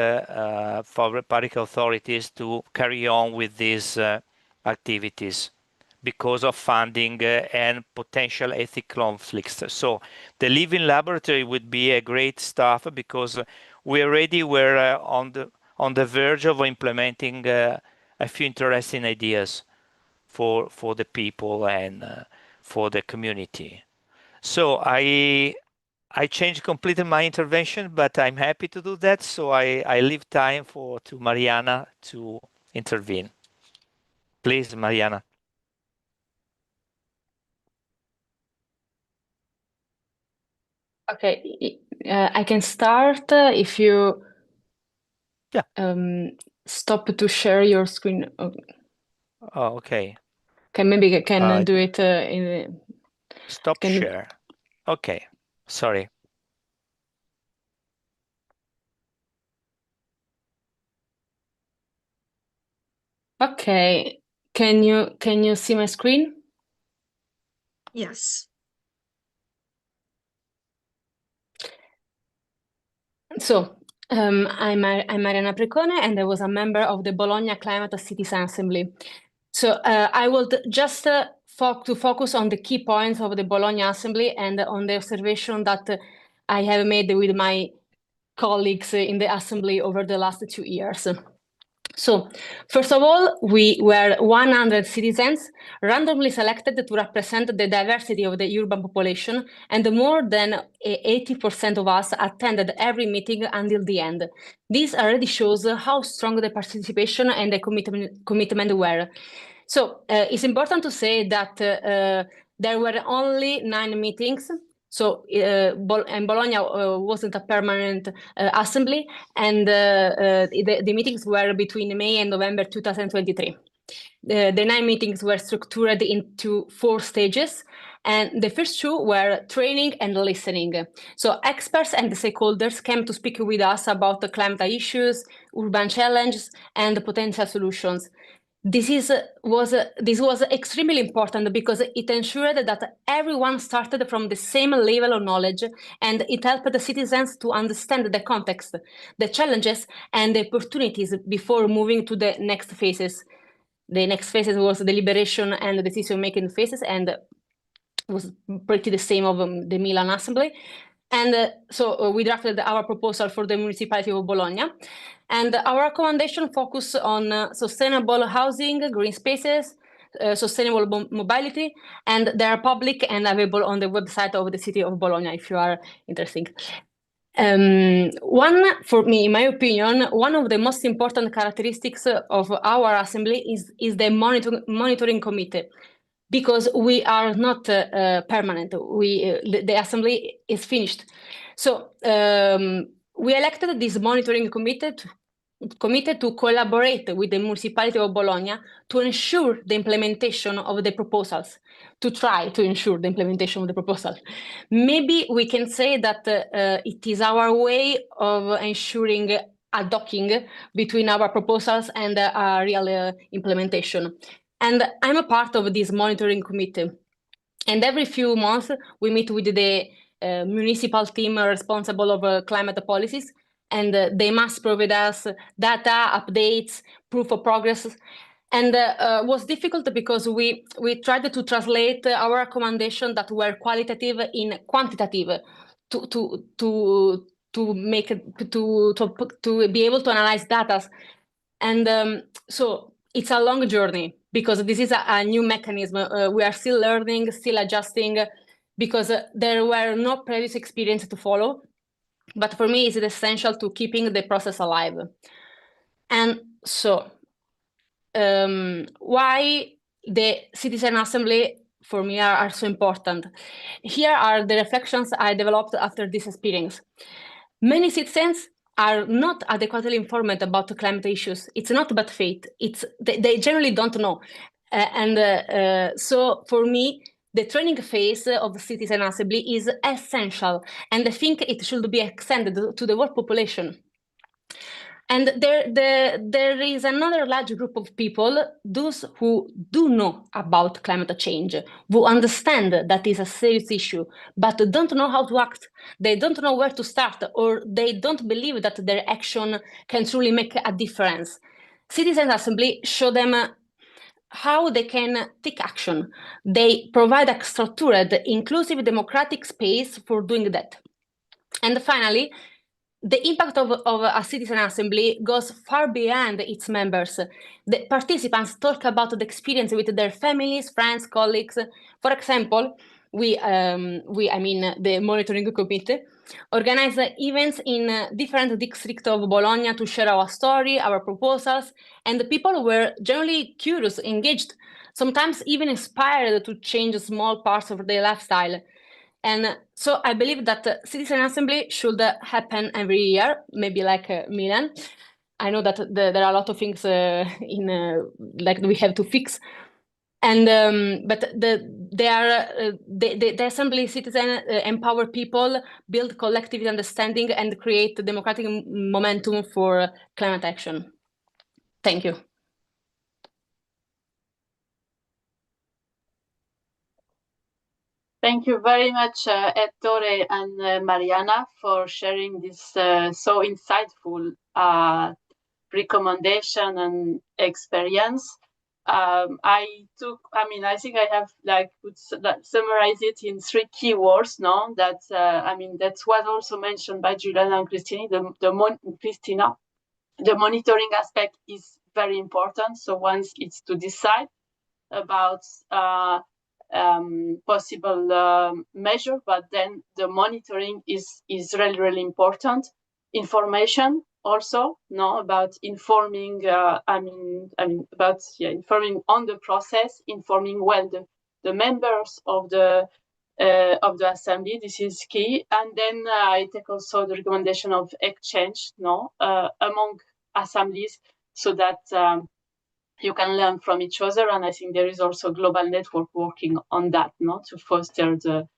authorities to carry on with these activities because of funding and potential ethical conflicts. So the living laboratory would be a great stuff because we already were on the verge of implementing a few interesting ideas for the people and for the community. So I changed completely my intervention, but I'm happy to do that. So I leave time to Mariana to intervene. Please, Mariana. Okay, I can start if you stop to share your screen. Oh, okay. Okay, maybe I can do it in stop share. Okay, sorry. Okay, can you see my screen? Yes. So I'm Mariana Precone, and I was a member of the Bologna Climate Citizens Assembly. So I will just focus on the key points of the Bologna Assembly and on the observation that I have made with my colleagues in the Assembly over the last 2 years. So, first of all, we were 100 citizens randomly selected to represent the diversity of the urban population, and more than 80% of us attended every meeting until the end. This already shows how strong the participation and the commitment were. So, it's important to say that there were only 9 meetings. So and Bologna wasn't a permanent assembly, and the meetings were between May and November 2023. The 9 meetings were structured into 4 stages, and the first 2 were training and listening. So experts and stakeholders came to speak with us about the climate issues, urban challenges, and potential solutions. This was extremely important because it ensured that everyone started from the same level of knowledge, and it helped the citizens to understand the context, the challenges, and the opportunities before moving to the next phases. The next phases was deliberation and decision-making phases, and was pretty the same of the Milan Assembly. And so we drafted our proposal for the municipality of Bologna. And our recommendation focus on sustainable housing, green spaces, sustainable mobility, and they are public and available on the website of the city of Bologna if you are interested. For me, in my opinion, one of the most important characteristics of our assembly is the monitoring committee, because we are not permanent. The assembly is finished. So we elected this monitoring committee to collaborate with the municipality of Bologna to ensure the implementation of the proposals, to try to ensure the implementation of the proposal. Maybe we can say that it is our way of ensuring a docking between our proposals and a real implementation. And I'm a part of this monitoring committee. And every few months, we meet with the municipal team responsible of climate policies, and they must provide us data, updates, proof of progress. And it was difficult because we tried to translate our recommendations that were qualitative in quantitative to be able to analyze data. And so it's a long journey, because this is a new mechanism. We are still learning, still adjusting, because there were no previous experience to follow. But for me, it's essential to keeping the process alive. And so, why the Citizen Assembly for me are so important? Here are the reflections I developed after this experience. Many citizens are not adequately informed about climate issues. It's not bad faith. They generally don't know. So for me, the training phase of the Citizen Assembly is essential, and I think it should be extended to the whole population. And there is another large group of people, those who do know about climate change, who understand that is a serious issue, but don't know how to act. They don't know where to start, or they don't believe that their action can truly make a difference. Citizens Assembly show them how they can take action. They provide a structured, inclusive, democratic space for doing that. And finally, the impact of a citizen assembly goes far beyond its members. The participants talk about the experience with their families, friends, colleagues. For example, the monitoring committee, organize events in different districts of Bologna to share our story, our proposals, and the people were generally curious, engaged, sometimes even inspired to change small parts of their lifestyle. And so I believe that Citizen Assembly should happen every year, maybe like Milan. I know that there are a lot of things like we have to fix. And but the Assembly citizen empower people, build collective understanding, and create democratic momentum for climate action. Thank you. Thank you very much, Ettore and Mariana, for sharing this so insightful recommendation and experience. I think I have summarize it in 3 keywords. No, that that's what also mentioned by Juliana and Christina. The monitoring aspect is very important. So once it's to decide about possible measure, but then the monitoring is really, really important. Information also, no, about informing, informing on the process, informing well the members of the assembly. This is key. And then I take also the recommendation of exchange, no, among assemblies, so that you can learn from each other. And I think there is also a global network working on that, no, to foster the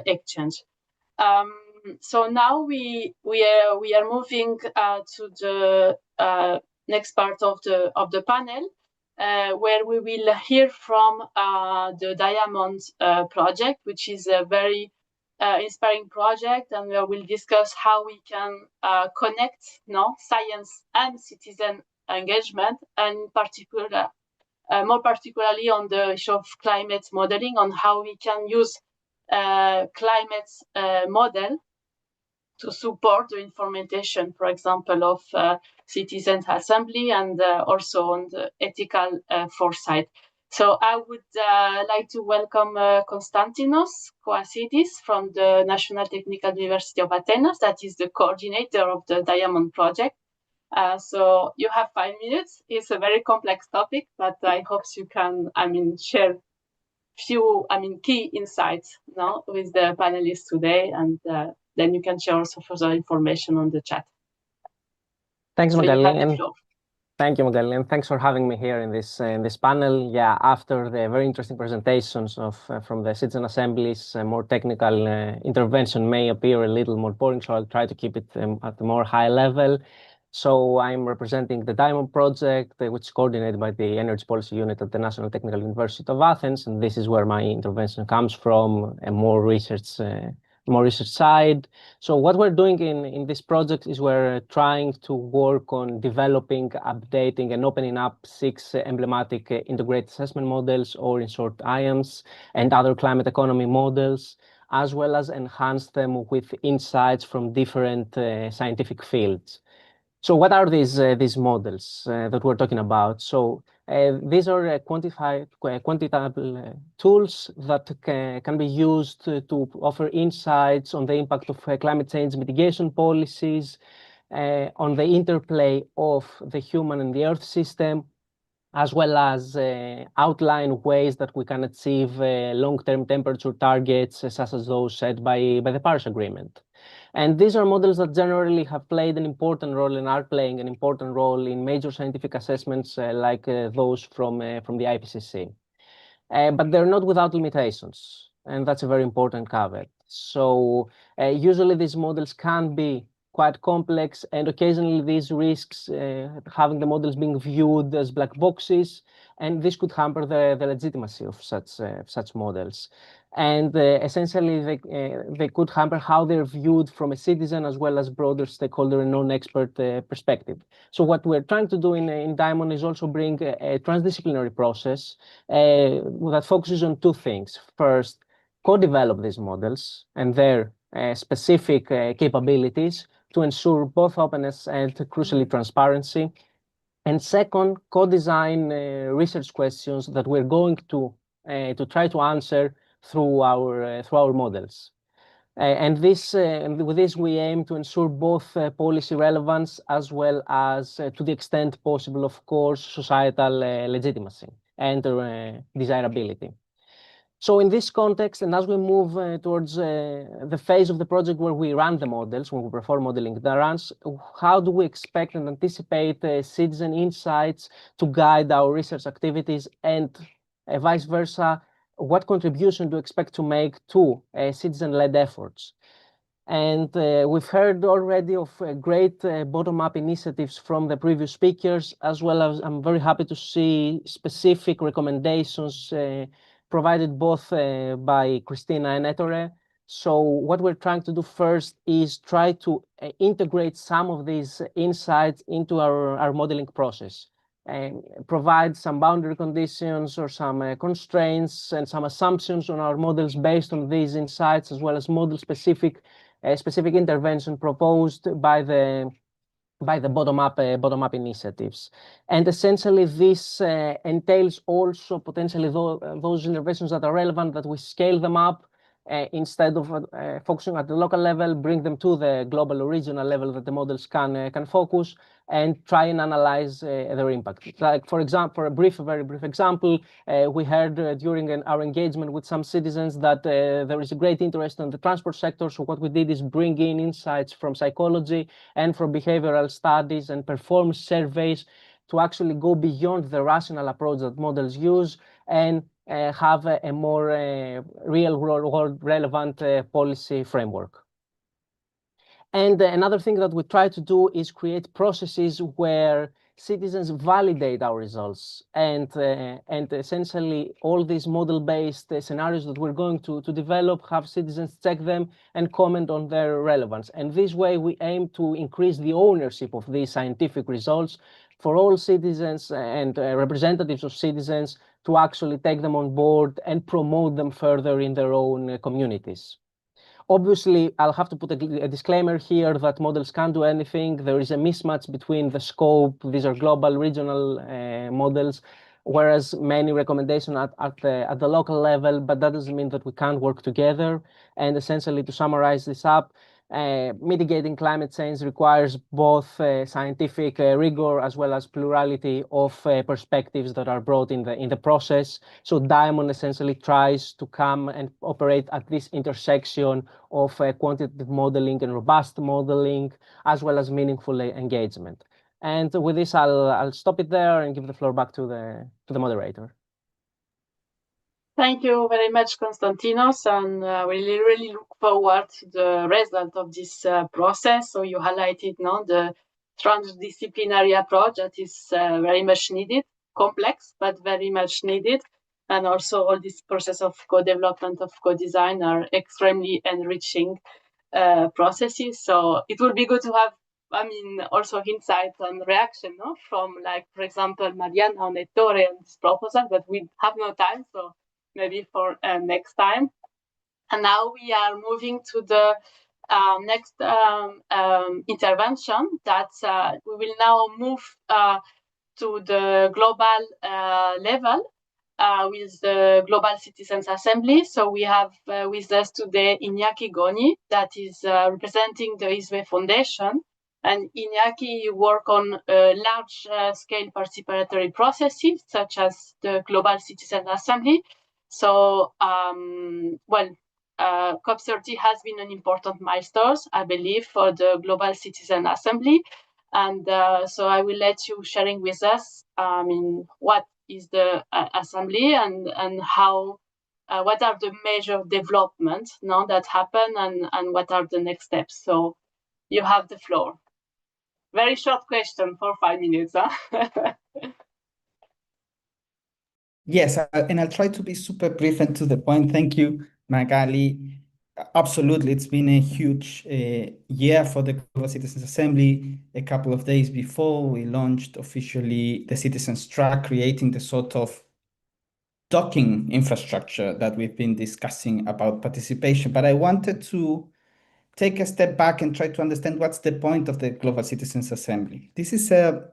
exchange. So now we are moving to the next part of the panel, where we will hear from the Diamond project, which is a very inspiring project, and we will discuss how we can connect, no, science and citizen engagement, and more particularly on the issue of climate modeling, on how we can use climate model to support the implementation, for example, of Citizens Assembly, and also on the ethical foresight. So I would like to welcome Konstantinos Kouassidis from the National Technical University of Athens, that is the coordinator of the Diamond project. So you have 5 minutes. It's a very complex topic, but I hope you can, share few, key insights, no, with the panelists today, and then you can share also further information on the chat. Thanks, So Magali. Thank you, Magali, and thanks for having me here in this panel. Yeah, after the very interesting presentations from the Citizen Assemblies, more technical intervention may appear a little more boring, so I'll try to keep it at a more high level. So I'm representing the Diamond project, which is coordinated by the Energy Policy Unit at the National Technical University of Athens, and this is where my intervention comes from, a more research side. So what we're doing in this project is we're trying to work on developing, updating, and opening up 6 emblematic integrated assessment models, or in short IAMs, and other climate economy models, as well as enhance them with insights from different scientific fields. So what are these models that we're talking about? So these are quantitable tools that can be used to offer insights on the impact of climate change mitigation policies, on the interplay of the human and the Earth system, as well as outline ways that we can achieve long-term temperature targets, such as those set by the Paris Agreement. And these are models that generally have played an important role and are playing an important role in major scientific assessments like those from the IPCC. But they're not without limitations, and that's a very important caveat. So usually these models can be quite complex, and occasionally these risks having the models being viewed as black boxes, and this could hamper the legitimacy of such models. And essentially they could hamper how they're viewed from a citizen as well as broader stakeholder and non-expert perspective. So what we're trying to do in Diamond is also bring a transdisciplinary process that focuses on 2 things. First, co-develop these models and their specific capabilities to ensure both openness and, crucially, transparency. And second, co-design research questions that we're going to try to answer through our models. And with this, we aim to ensure both policy relevance as well as, to the extent possible, of course, societal legitimacy and desirability. So in this context, and as we move towards the phase of the project where we run the models, when we perform modeling the runs, how do we expect and anticipate citizen insights to guide our research activities, and vice versa, what contribution do you expect to make to citizen-led efforts? And we've heard already of great bottom-up initiatives from the previous speakers, as well as I'm very happy to see specific recommendations provided both by Christina and Ettore. So what we're trying to do first is try to integrate some of these insights into our modeling process and provide some boundary conditions or some constraints and some assumptions on our models based on these insights, as well as model-specific specific intervention proposed by the bottom-up initiatives. And essentially, this entails also potentially those interventions that are relevant, that we scale them up instead of focusing at the local level, bring them to the global or regional level that the models can focus and try and analyze their impact. Like, for example, for a very brief example, we heard during our engagement with some citizens that there is a great interest in the transport sector. So what we did is bring in insights from psychology and from behavioral studies and perform surveys to actually go beyond the rational approach that models use and have a more real-world relevant policy framework. And another thing that we try to do is create processes where citizens validate our results, and essentially all these model-based scenarios that we're going to develop, have citizens check them and comment on their relevance. And this way we aim to increase the ownership of these scientific results for all citizens and representatives of citizens to actually take them on board and promote them further in their own communities. Obviously, I'll have to put a disclaimer here that models can't do anything. There is a mismatch between the scope. These are global, regional models, whereas many recommendations at the local level, but that doesn't mean that we can't work together. And essentially, to summarize this up, mitigating climate change requires both scientific rigor as well as plurality of perspectives that are brought in the process. So Diamond essentially tries to come and operate at this intersection of quantitative modeling and robust modeling, as well as meaningful engagement. And with this, I'll stop it there and give the floor back to the moderator. Thank you very much, Konstantinos, and we really look forward to the result of this process. So you highlighted now the transdisciplinary approach that is very much needed, complex, but very much needed. And also all this process of co-development, of co-design are extremely enriching processes. So it will be good to have, also insights and reaction from, like, for example, Mariana and Ettore on this proposal, but we have no time, so maybe for next time. And now we are moving to the next intervention that we will now move to the global level with the Global Citizens Assembly. So we have with us today Iñaki Goni, that is representing the ISBE Foundation. And Iñaki work on large-scale participatory processes, such as the Global Citizens Assembly. So, COP30 has been an important milestone, I believe, for the Global Citizen Assembly. And so I will let you sharing with us, what is the assembly and how, what are the major developments now that happen and what are the next steps. So you have the floor. Very short question for 5 minutes. Huh? Yes, and I'll try to be super brief and to the point. Thank you, Magali. Absolutely, it's been a huge year for the Global Citizens Assembly. A couple of days before, we launched officially the Citizens Track, creating the sort of docking infrastructure that we've been discussing about participation. But I wanted to take a step back and try to understand what's the point of the Global Citizens Assembly. This is a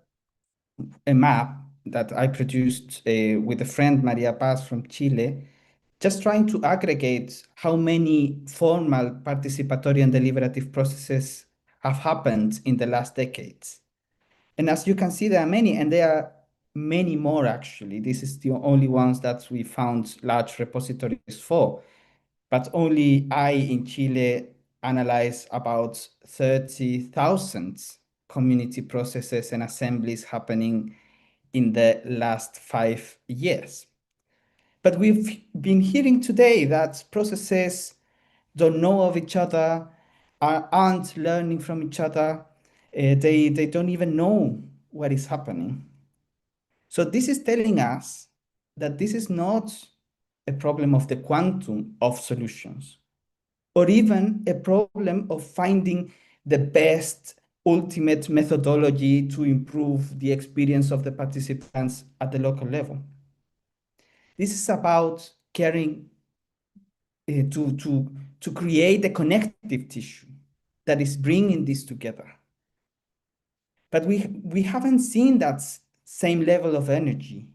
map that I produced with a friend, Maria Paz from Chile, just trying to aggregate how many formal participatory and deliberative processes have happened in the last decades. And as you can see, there are many, and there are many more actually. This is the only ones that we found large repositories for. But only I in Chile analyze about 30,000 community processes and assemblies happening in the last 5 years. But we've been hearing today that processes don't know of each other, aren't learning from each other. They don't even know what is happening. So this is telling us that this is not a problem of the quantum of solutions, or even a problem of finding the best ultimate methodology to improve the experience of the participants at the local level. This is about caring to create a connective tissue that is bringing this together. But we haven't seen that same level of energy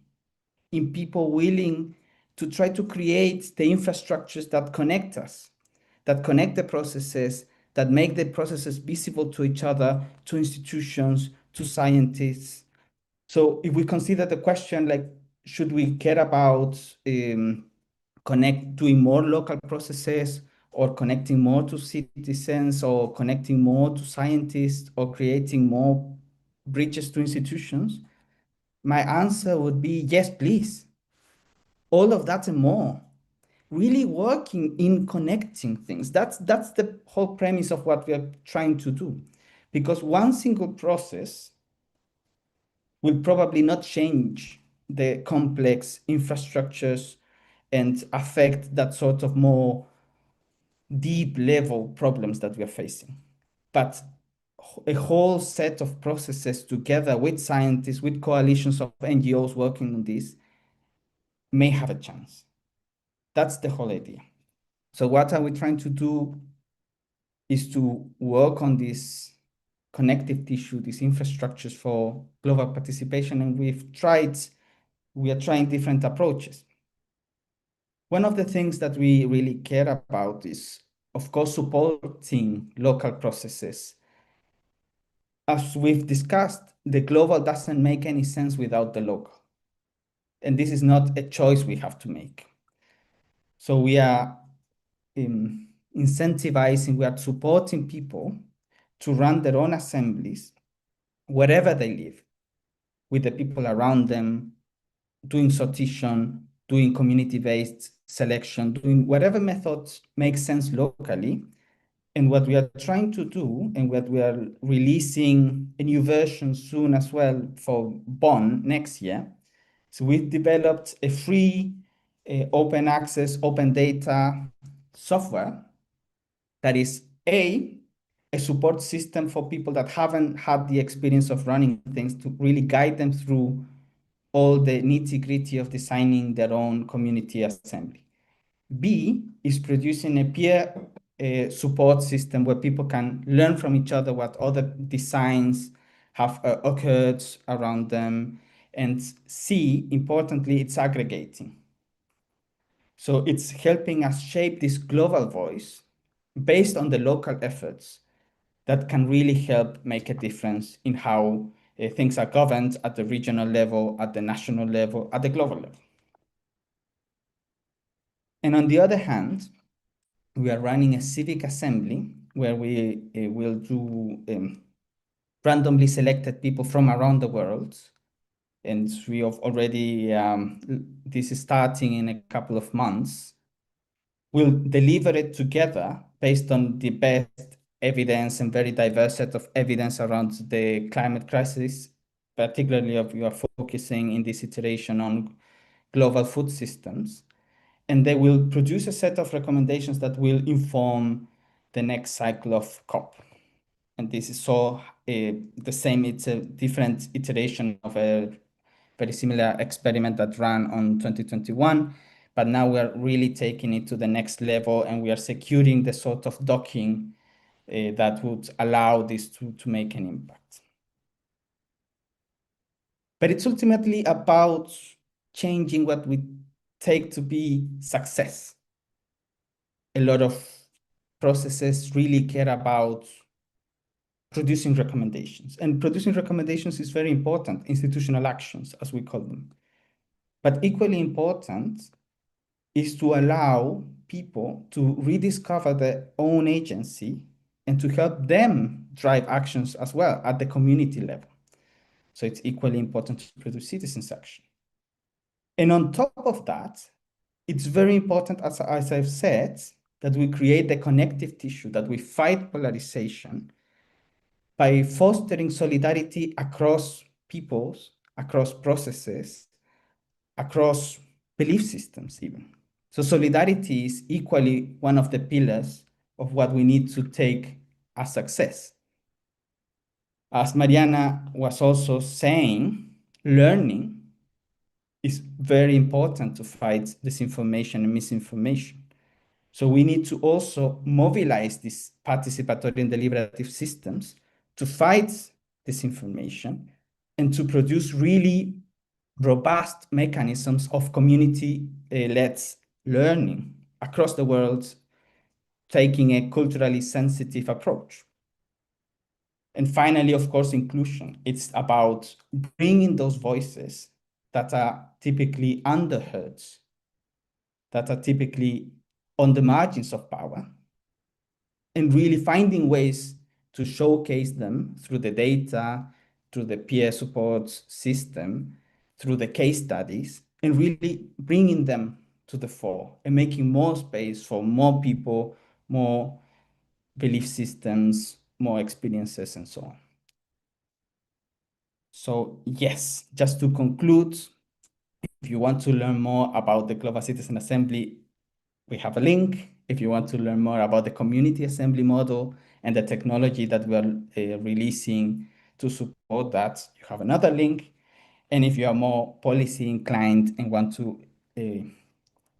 in people willing to try to create the infrastructures that connect us, that connect the processes, that make the processes visible to each other, to institutions, to scientists. So if we consider the question like, should we care about doing more local processes, or connecting more to citizens, or connecting more to scientists, or creating more bridges to institutions? My answer would be yes, please. All of that and more. Really working in connecting things. That's the whole premise of what we are trying to do. Because one single process will probably not change the complex infrastructures and affect that sort of more deep level problems that we are facing. But a whole set of processes together with scientists, with coalitions of NGOs working on this, may have a chance. That's the whole idea. So what are we trying to do is to work on this connective tissue, these infrastructures for global participation, and we are trying different approaches. One of the things that we really care about is, of course, supporting local processes. As we've discussed, the global doesn't make any sense without the local. And this is not a choice we have to make. So we are incentivizing, we are supporting people to run their own assemblies wherever they live, with the people around them, doing sortition, doing community-based selection, doing whatever methods make sense locally. And what we are trying to do, and what we are releasing a new version soon as well for Bonn next year, so we've developed a free open access, open data software that is a support system for people that haven't had the experience of running things, to really guide them through all the nitty-gritty of designing their own community assembly. B is producing a peer support system where people can learn from each other what other designs have occurred around them. And C, importantly, it's aggregating. So it's helping us shape this global voice based on the local efforts that can really help make a difference in how things are governed at the regional level, at the national level, at the global level. And on the other hand, we are running a civic assembly where we will do randomly selected people from around the world. And we have already, this is starting in a couple of months. We'll deliver it together based on the best evidence and very diverse set of evidence around the climate crisis, particularly if you are focusing in this iteration on global food systems. And they will produce a set of recommendations that will inform the next cycle of COP. And this is so the same, it's a different iteration of a very similar experiment that ran on 2021. But now we're really taking it to the next level, and we are securing the sort of docking that would allow this to make an impact. But it's ultimately about changing what we take to be success. A lot of processes really care about producing recommendations. And producing recommendations is very important, institutional actions, as we call them. But equally important is to allow people to rediscover their own agency and to help them drive actions as well at the community level. So it's equally important to produce citizens' action. And on top of that, it's very important, as I've said, that we create the connective tissue, that we fight polarization by fostering solidarity across peoples, across processes, across belief systems even. So solidarity is equally one of the pillars of what we need to take as success. As Mariana was also saying, learning is very important to fight disinformation and misinformation. So we need to also mobilize these participatory and deliberative systems to fight disinformation and to produce really robust mechanisms of community-led learning across the world, taking a culturally sensitive approach. And finally, of course, inclusion. It's about bringing those voices that are typically underheard, that are typically on the margins of power, and really finding ways to showcase them through the data, through the peer support system, through the case studies, and really bringing them to the fore and making more space for more people, more belief systems, more experiences, and so on. So yes, just to conclude, if you want to learn more about the Global Citizen Assembly, we have a link. If you want to learn more about the community assembly model and the technology that we are releasing to support that, you have another link. And if you are more policy inclined and want to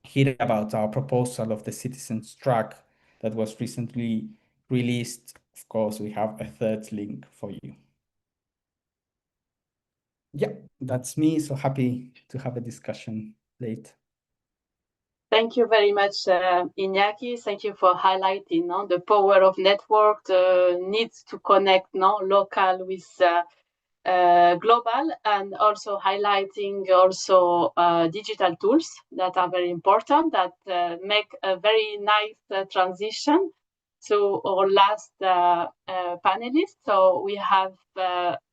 hear about our proposal of the citizens track that was recently released, of course, we have a third link for you. Yeah, that's me. So happy to have a discussion later. Thank you very much, Iñaki. Thank you for highlighting the power of network, the need to connect local with global, and also highlighting also digital tools that are very important, that make a very nice transition to our last panelist. So we have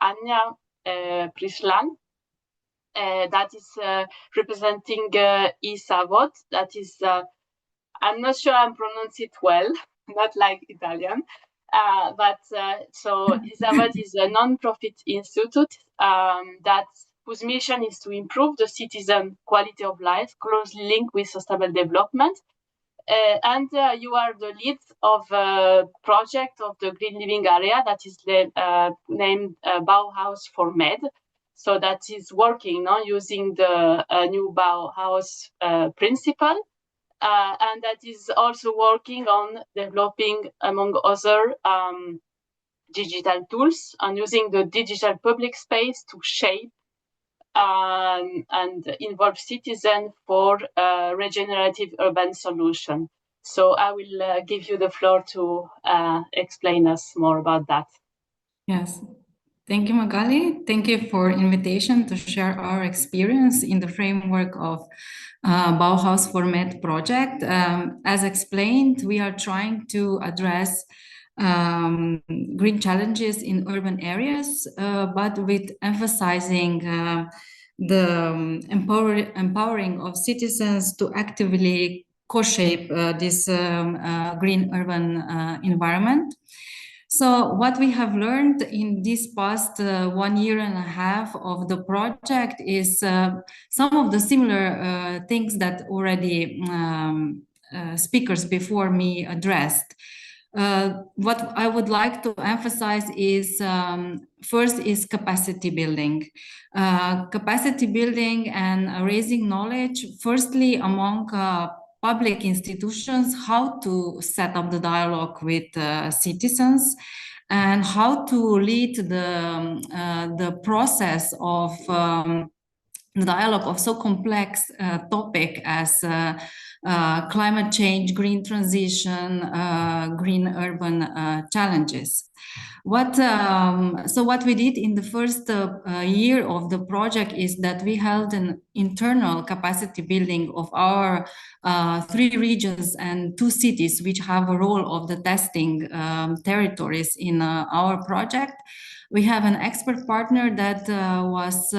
Anya Prislan, that is representing ESAVOT. That is, I'm not sure I'm pronouncing it well, not like Italian. So ESAVOT is a non-profit institute whose mission is to improve the citizen quality of life, closely linked with sustainable development. And you are the lead of a project of the Green Living Area that is named Bauhaus for MED. So that is working using the new Bauhaus principle. And that is also working on developing, among other, digital tools and using the digital public space to shape and involve citizens for regenerative urban solution. So I will give you the floor to explain us more about that. Yes. Thank you, Magali. Thank you for invitation to share our experience in the framework of Bauhaus for MED project. As explained, we are trying to address green challenges in urban areas, but with emphasizing the empowering of citizens to actively co-shape this green urban environment. So what we have learned in this past 1 year and a half of the project is some of the similar things that already speakers before me addressed. What I would like to emphasize is first is capacity building. Capacity building and raising knowledge, firstly among public institutions, how to set up the dialogue with citizens and how to lead the process of the dialogue of so complex topic as climate change, green transition, green urban challenges. So what we did in the first year of the project is that we held an internal capacity building of our 3 regions and 2 cities, which have a role of the testing territories in our project. We have an expert partner that was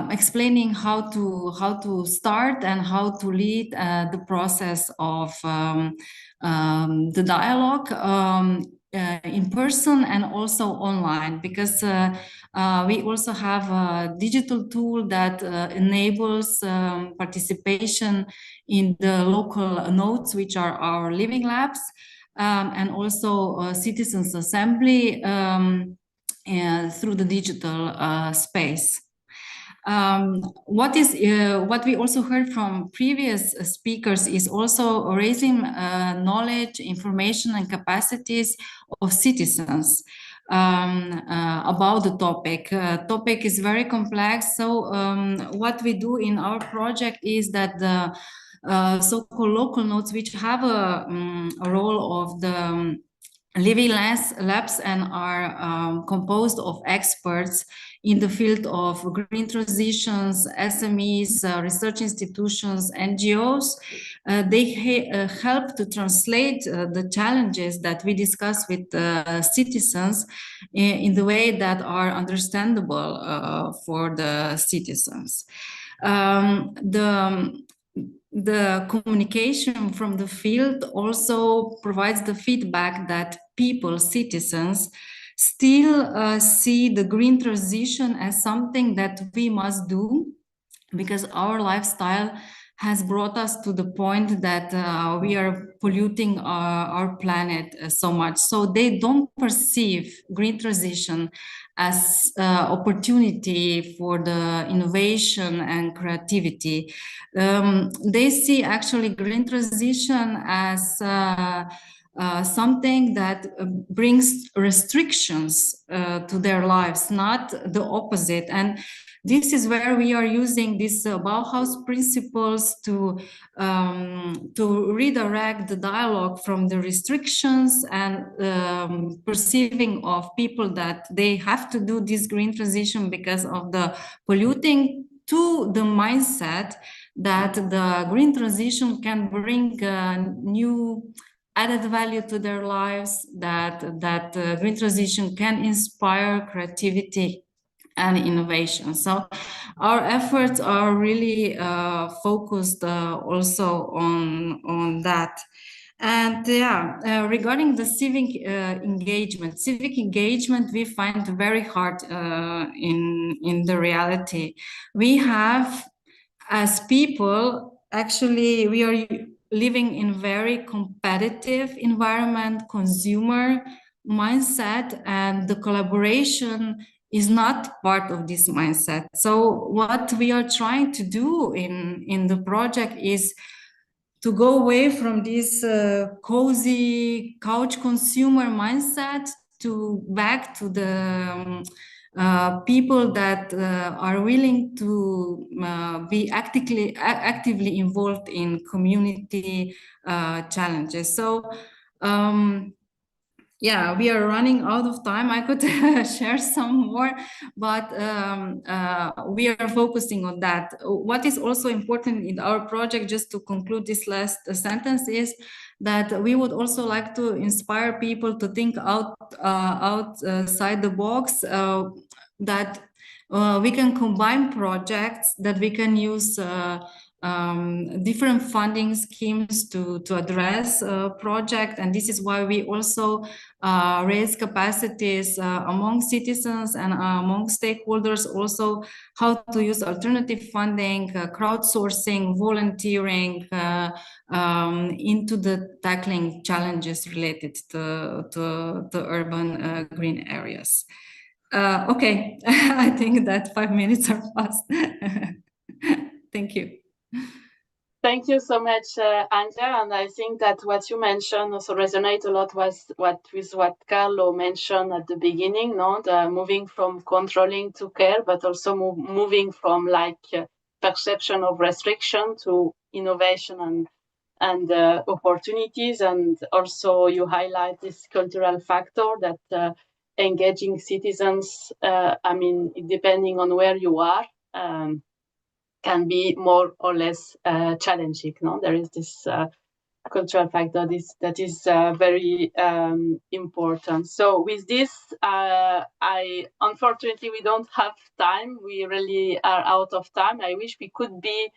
explaining how to start and how to lead the process of the dialogue. in person and also online, because we also have a digital tool that enables participation in the local nodes, which are our living labs, and also Citizens Assembly through the digital space. What we also heard from previous speakers is also raising knowledge, information, and capacities of citizens about the topic. Topic is very complex, so what we do in our project is that the so-called local nodes, which have a role of the living labs and are composed of experts in the field of green transitions, SMEs, research institutions, NGOs. They help to translate the challenges that we discuss with citizens in the way that are understandable for the citizens. The communication from the field also provides the feedback that people, citizens, still see the green transition as something that we must do, because our lifestyle has brought us to the point that we are polluting our planet so much. So they don't perceive green transition as opportunity for the innovation and creativity. They see actually green transition as something that brings restrictions to their lives, not the opposite. And this is where we are using these Bauhaus principles to redirect the dialogue from the restrictions and perceiving of people that they have to do this green transition because of the polluting, to the mindset that the green transition can bring new added value to their lives, that green transition can inspire creativity and innovation. So our efforts are really focused also on that. And regarding the civic engagement, we find very hard in the reality. We have, as people, actually, we are living in very competitive environment, consumer mindset, and the collaboration is not part of this mindset. So what we are trying to do in the project is to go away from this cozy couch consumer mindset to back to the people that are willing to be actively involved in community challenges. So yeah, we are running out of time. I could share some more, but we are focusing on that. What is also important in our project, just to conclude this last sentence, is that we would also like to inspire people to think outside the box, that we can combine projects, that we can use different funding schemes to address a project. And this is why we also raise capacities among citizens and among stakeholders, also how to use alternative funding, crowdsourcing, volunteering into the tackling challenges related to urban green areas. Okay, I think that 5 minutes are past. Thank you. Thank you so much, Anja. And I think that what you mentioned also resonates a lot with what Carlo mentioned at the beginning, no? The moving from controlling to care, but also moving from perception of restriction to innovation and opportunities. And also you highlight this cultural factor that engaging citizens, depending on where you are, can be more or less challenging. No, there is this cultural factor that is very important. So with this, unfortunately we don't have time. We really are out of time. I wish we could be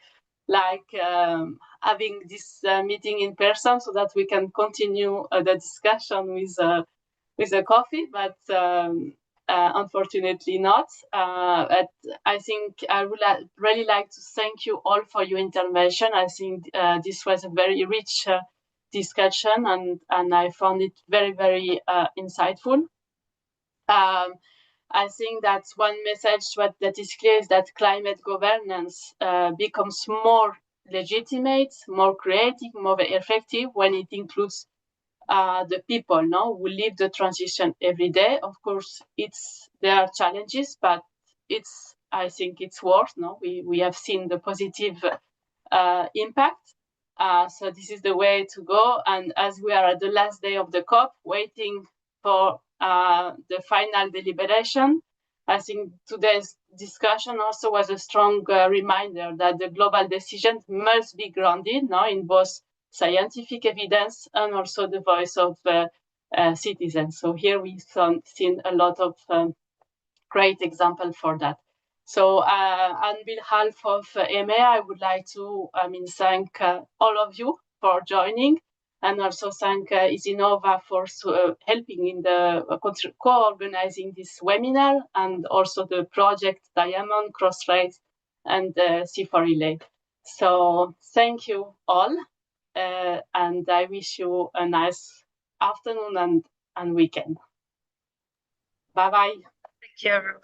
having this meeting in person so that we can continue the discussion with a coffee, but unfortunately not. But I think I would really like to thank you all for your intervention. I think this was a very rich discussion, and I found it very, very insightful. I think that's one message that is clear is that climate governance becomes more legitimate, more creative, more effective when it includes the people, no, who live the transition every day. Of course, there are challenges, but I think it's worth. No, we have seen the positive impact. So this is the way to go. And as we are at the last day of the COP, waiting for the final deliberation, I think today's discussion also was a strong reminder that the global decisions must be grounded now in both scientific evidence and also the voice of citizens. So here we've seen a lot of great examples for that. So on behalf of EMEA, I would like to thank all of you for joining, and also thank Isinova for helping in the co-organizing this webinar, and also the project Diamond, Crossrace, and C4Relay. So thank you all, and I wish you a nice afternoon and weekend. Bye-bye. Thank you, everyone.